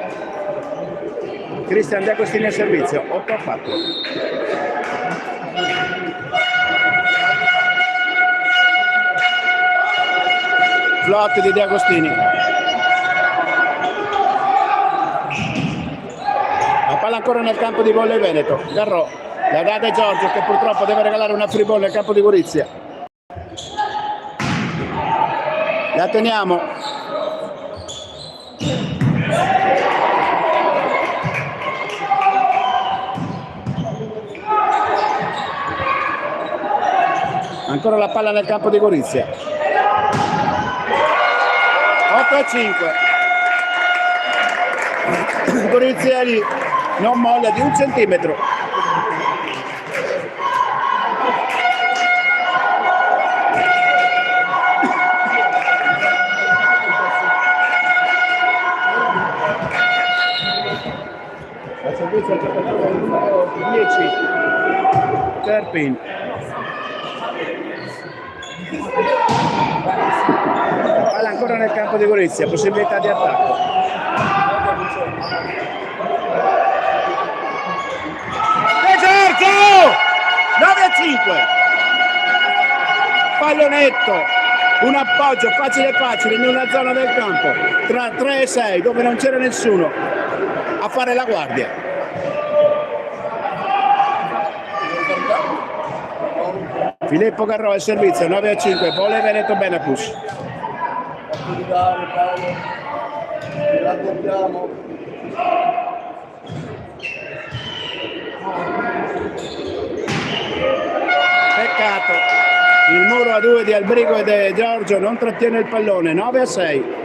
Cristian De Agostini al servizio 8-4. Flot di De Agostini. La palla ancora nel campo di Volley Veneto. Garrò, la dà De Giorgio che purtroppo deve regalare una free ball nel campo di Gorizia. La teniamo. Ancora la palla nel campo di Gorizia. 8-5. Gorizia lì non molla di 1 centimetro. La servizio al giocatore numero 10 Terpin. Palla ancora nel campo di Gorizia, possibilità di attacco. De Giorgio! 9-5. Pallonetto, un appoggio facile in una zona del campo tra 3 e 6 dove non c'era nessuno a fare la guardia. Filippo Garrò al servizio, 9-5, Volley Veneto Benacus. Peccato, il muro a 2 di Albrigo e De Giorgio non trattiene il pallone, 9-6.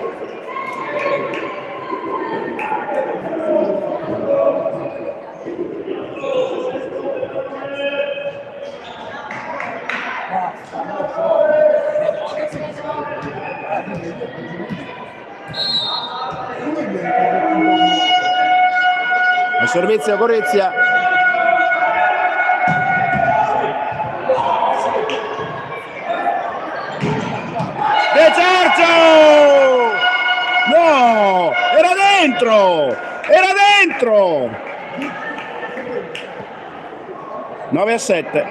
Al servizio Gorizia. De Giorgio! No! Era dentro! Era dentro! 9-7.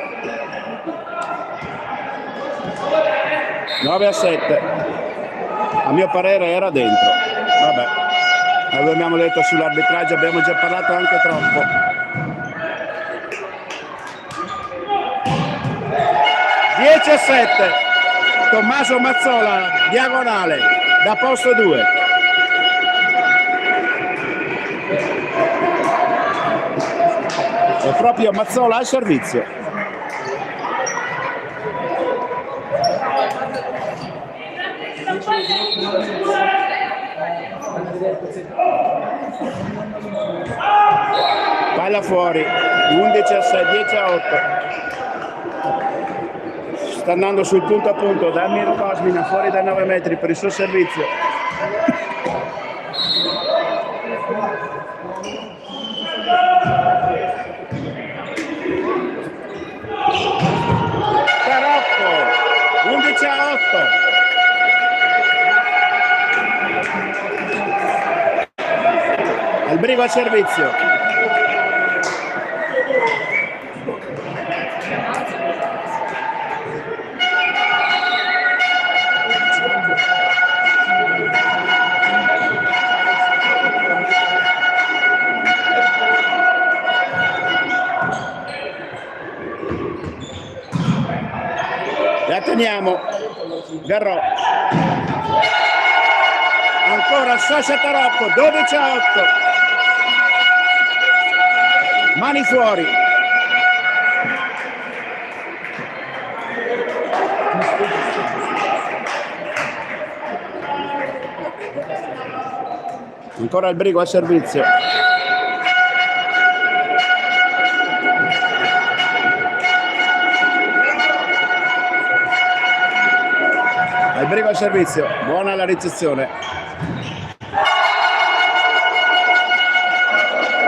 9-7. A mio parere era dentro. Vabbè. Abbiamo detto sull'arbitraggio, abbiamo già parlato anche troppo. Dieci a 7. Tommaso Mazzola, diagonale, da posto 2. E proprio Mazzola al servizio. Palla fuori, 11 a 6, 10 a 8. Sta andando sul punto a punto Damiro Cosmina, fuori da 9 metri per il suo servizio. Tarocco, 11 a 8. Albrigo al servizio. La teniamo. Garrò. Ancora Sasha Tarocco, 12-8. Mani fuori. Ancora il Brigo al servizio. Il Brigo al servizio, buona la ricezione.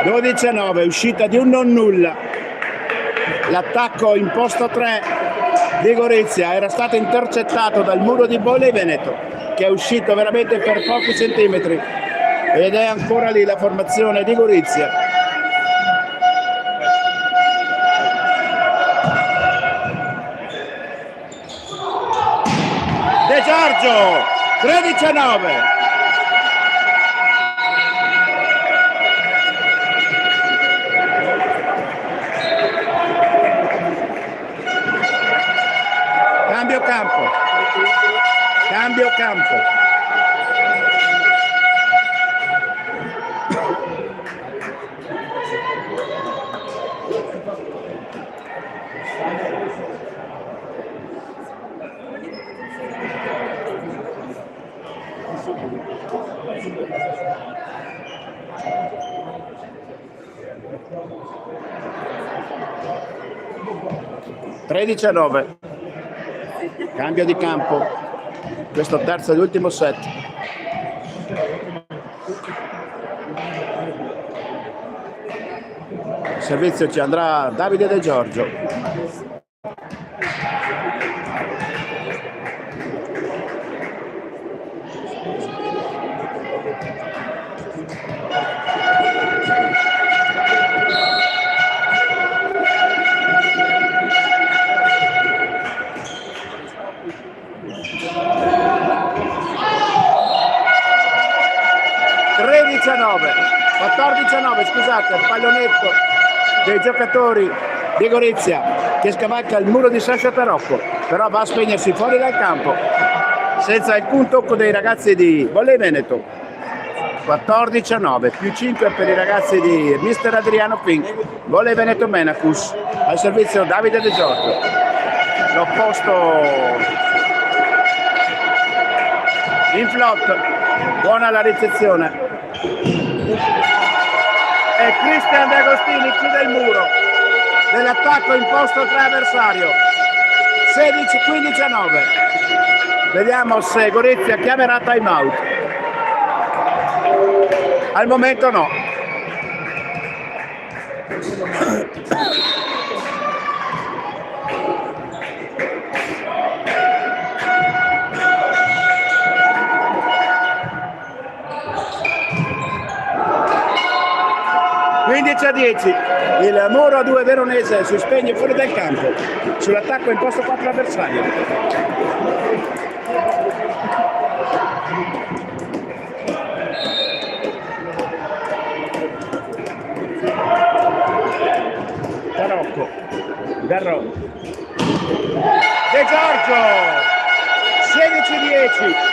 12-9, uscita di un non nulla. L'attacco in posto 3 di Gorizia era stato intercettato dal muro di Volley Veneto, che è uscito veramente per pochi centimetri, ed è ancora lì la formazione di Gorizia. De Giorgio, 13-9. Cambio campo. Cambio campo. (13-9). Cambio di campo, questo terzo ed ultimo set. Il servizio ci andrà Davide De Giorgio. Scusate, il pallonetto dei giocatori di Gorizia che scavalca il muro di Sasha Tarocco, però va a spegnersi fuori dal campo senza alcun tocco dei ragazzi di Volley Veneto. 14-9, più 5 per i ragazzi di mister Adriano Pink. Volley Veneto Menacus, al servizio Davide De Giorgio. L'opposto in flot, buona la ricezione. E Cristian De Agostini chiude il muro dell'attacco imposto tra avversario. 16-15-9. Vediamo se Gorizia chiamerà time out. Al momento no. A 10, il muro a 2 veronese si spegne fuori dal campo sull'attacco imposto 4 avversario. Tarocco, Garrò, De Giorgio, 16-10.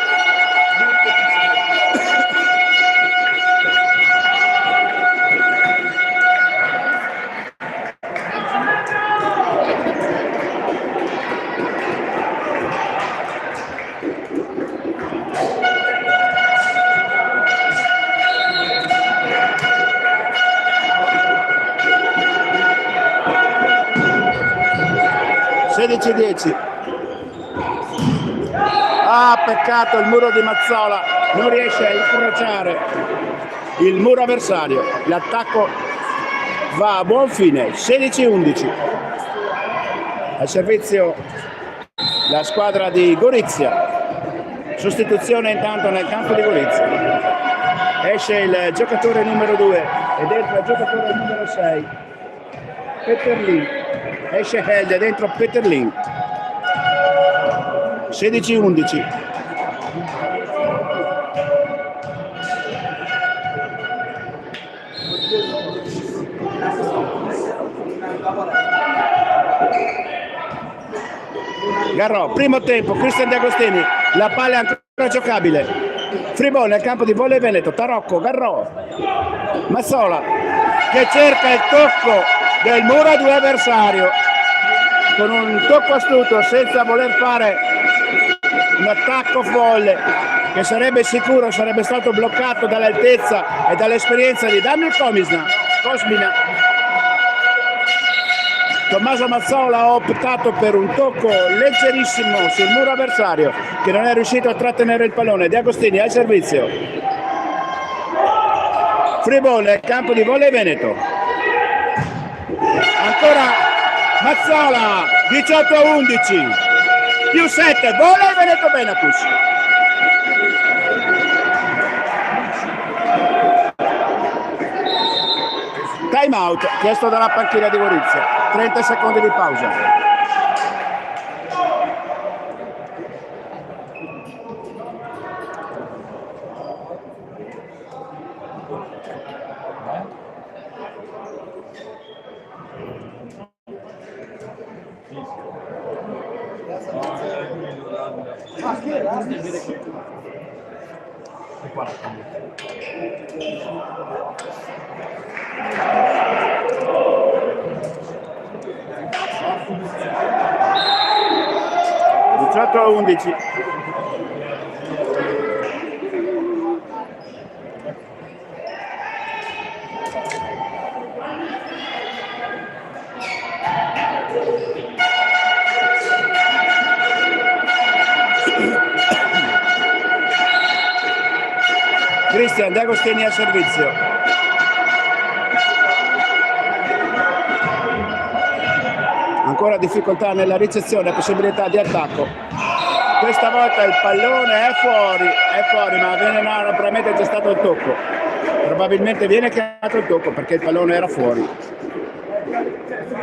Ah, peccato, il muro di Mazzola non riesce a incrociare il muro avversario. L'attacco va a buon fine. 16-11. Al servizio la squadra di Gorizia. Sostituzione intanto nel campo di Gorizia. Esce il giocatore numero 2 ed entra il giocatore numero 6. Peterlin. Esce Held dentro Peterlin. 16-11. Garro, primo tempo, Cristian De Agostini, la palla è ancora giocabile. Fribone nel campo di Volley Veneto, Tarocco, Garro, Mazzola che cerca il tocco del muro 2 avversario con un tocco astuto senza voler fare un attacco folle che sarebbe sicuro, sarebbe stato bloccato dall'altezza e dall'esperienza di Daniel Cosmina. Tommaso Mazzola ha optato per un tocco leggerissimo sul muro avversario che non è riuscito a trattenere il pallone. De Agostini al servizio. Fribone, campo di Volley Veneto. Ancora Mazzola, 18-11, più 7, Volley Veneto Benacus. Time out chiesto dalla panchina di Gorizia, 30 secondi di pausa. A 11. Cristian De Agostini al servizio. Ancora difficoltà nella ricezione, possibilità di attacco. Questa volta il pallone è fuori, ma probabilmente c'è stato il tocco. Probabilmente viene chiamato il tocco perché il pallone era fuori.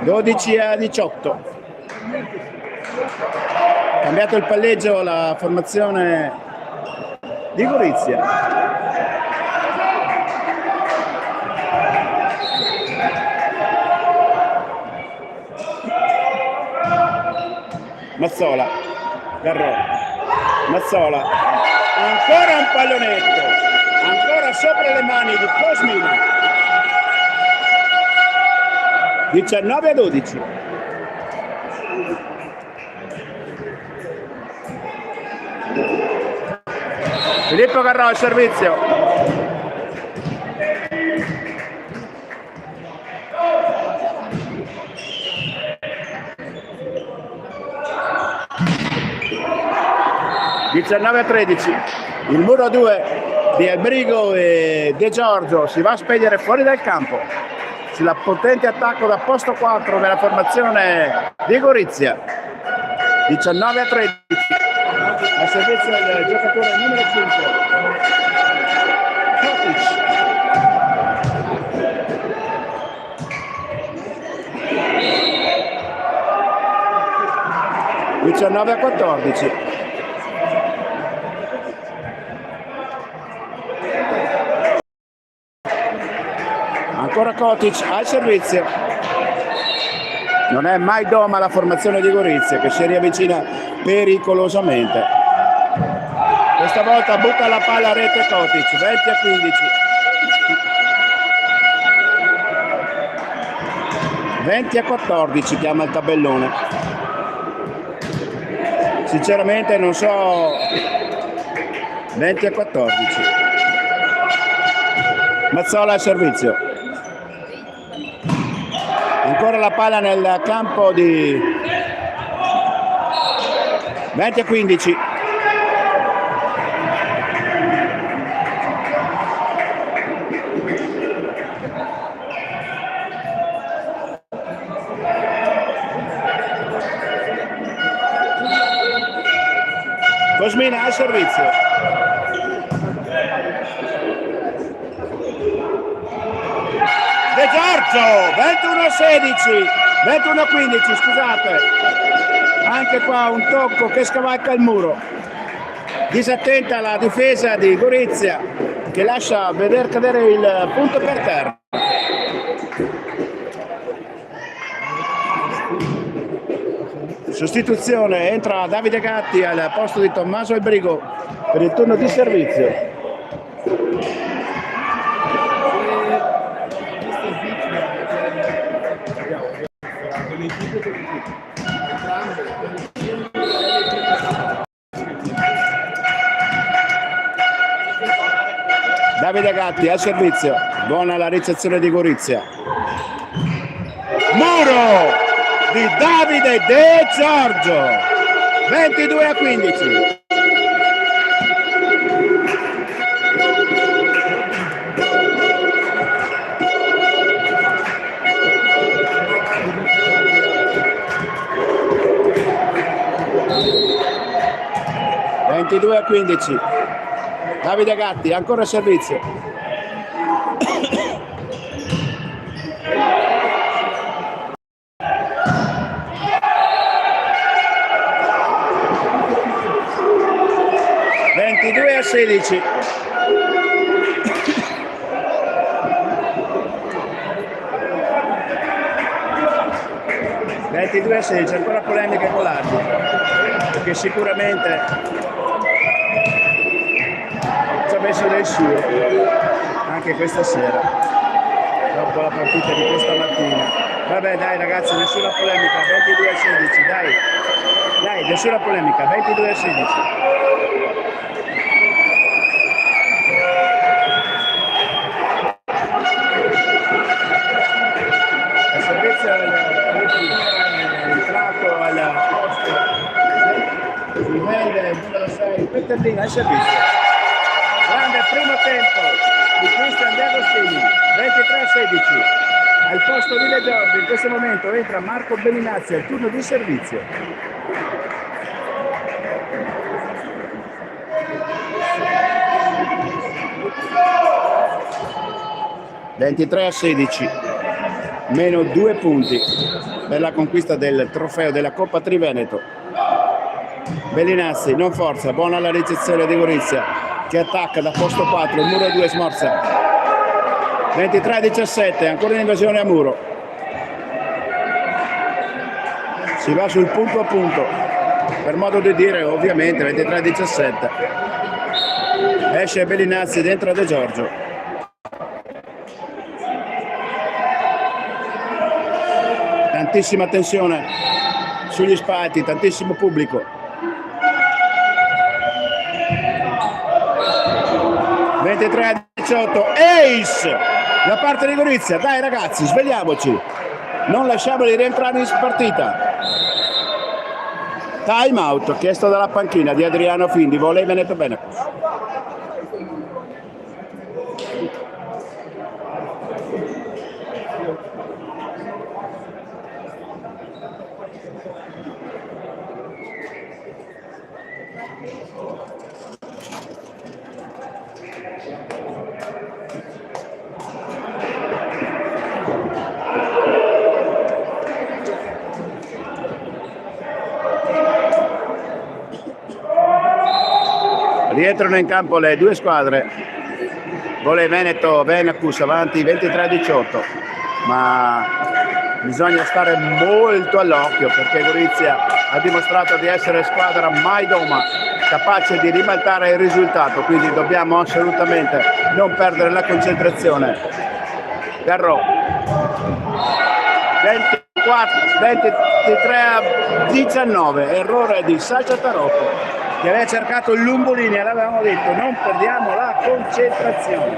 12-18. Cambiato il palleggio la formazione di Gorizia. Mazzola, Garro, Mazzola, ancora un pallonetto, ancora sopra le mani di Cosmina. 19-12. Filippo Garro al servizio. Il muro 2 di Albrigo e De Giorgio si va a spegnere fuori dal campo sulla potente attacco da posto 4 della formazione di Gorizia. 19-13 al servizio del giocatore numero 5 Kotic. 19-14. Ancora Kotic al servizio. Non è mai doma la formazione di Gorizia che si riavvicina pericolosamente. Questa volta butta la palla a rete Kotic, 20-15. 20-14 chiama il tabellone. Sinceramente non so. 20-14. Mazzola al servizio. Ancora la palla nel campo di 20-15. Cosmina al servizio. De Giorgio, 21-15, scusate. Anche qua un tocco che scavalca il muro. Disattenta la difesa di Gorizia che lascia vedere cadere il punto per terra. Sostituzione, entra Davide Gatti al posto di Tommaso Albrigo per il turno di servizio. Davide Gatti al servizio, buona la ricezione di Gorizia. Muro di Davide De Giorgio, 22-15. Davide Gatti ancora a servizio. (22 a 16). Ancora polemiche con l'arbitro, perché sicuramente ci ha messo del suo anche questa sera dopo la partita di questa mattina. Vabbè, dai ragazzi, nessuna polemica, 22 a 16, dai, nessuna polemica, 22 a 16. Il servizio è entrato al posto di Mende, il numero 6, Petterlina al servizio. Grande primo tempo di Cristian De Agostini, 23 a 16. Al posto di De Giorgio in questo momento entra Marco Bellinazzi al turno di servizio. (23 a 16), meno 2 punti per la conquista del trofeo della Coppa Triveneto. Bellinazzi non forza, buona la ricezione di Gorizia che attacca da posto 4, il muro 2 smorza. 23 a 17, ancora un'invasione a muro. Si va sul punto a punto, per modo di dire, ovviamente. 23 a 17. Esce Bellinazzi dentro a De Giorgio. Tantissima tensione sugli spalti, tantissimo pubblico. 23 a 18, ace da parte di Gorizia. Dai ragazzi, svegliamoci, non lasciamoli rientrare in partita. Time out chiesto dalla panchina di Adriano Findi, Volley Veneto Benacus. Rientrano in campo le due squadre. Volley Veneto Benacus avanti 23-18, ma bisogna stare molto all'occhio perché Gorizia ha dimostrato di essere squadra mai doma, capace di ribaltare il risultato, quindi dobbiamo assolutamente non perdere la concentrazione. Garro 23 a 19, errore di Sasha Tarocco che aveva cercato il Lumbolini e l'avevamo detto, non perdiamo la concentrazione.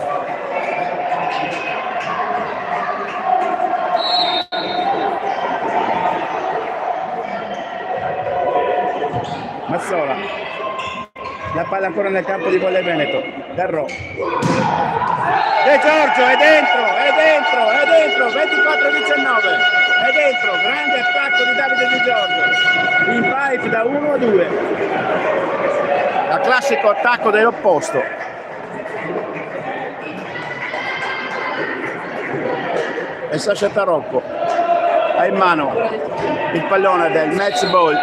Mazzola, la palla ancora nel campo di Volley Veneto. Garro, De Giorgio è dentro, 24-19, è dentro, grande attacco di Davide De Giorgio, in pipe da 1 a 2, il classico attacco dell'opposto. E Sasha Tarocco ha in mano il pallone del match ball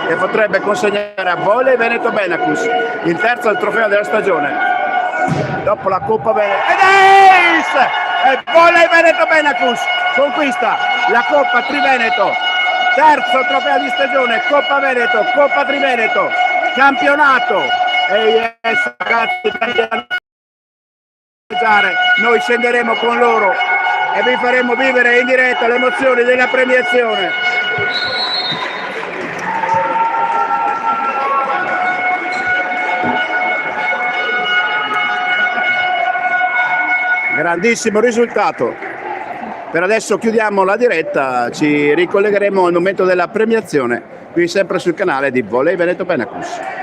che potrebbe consegnare a Volley Veneto Benacus il terzo del trofeo della stagione dopo la Coppa Veneto. Ed ace! E Volley Veneto Benacus conquista la Coppa Triveneto terzo trofeo di stagione, Coppa Veneto, Coppa Triveneto, campionato. E yes, ragazzi, noi scenderemo con loro e vi faremo vivere in diretta le emozioni della premiazione. Grandissimo risultato. Per adesso chiudiamo la diretta, ci ricollegheremo al momento della premiazione qui sempre sul canale di Volley Veneto Benacus.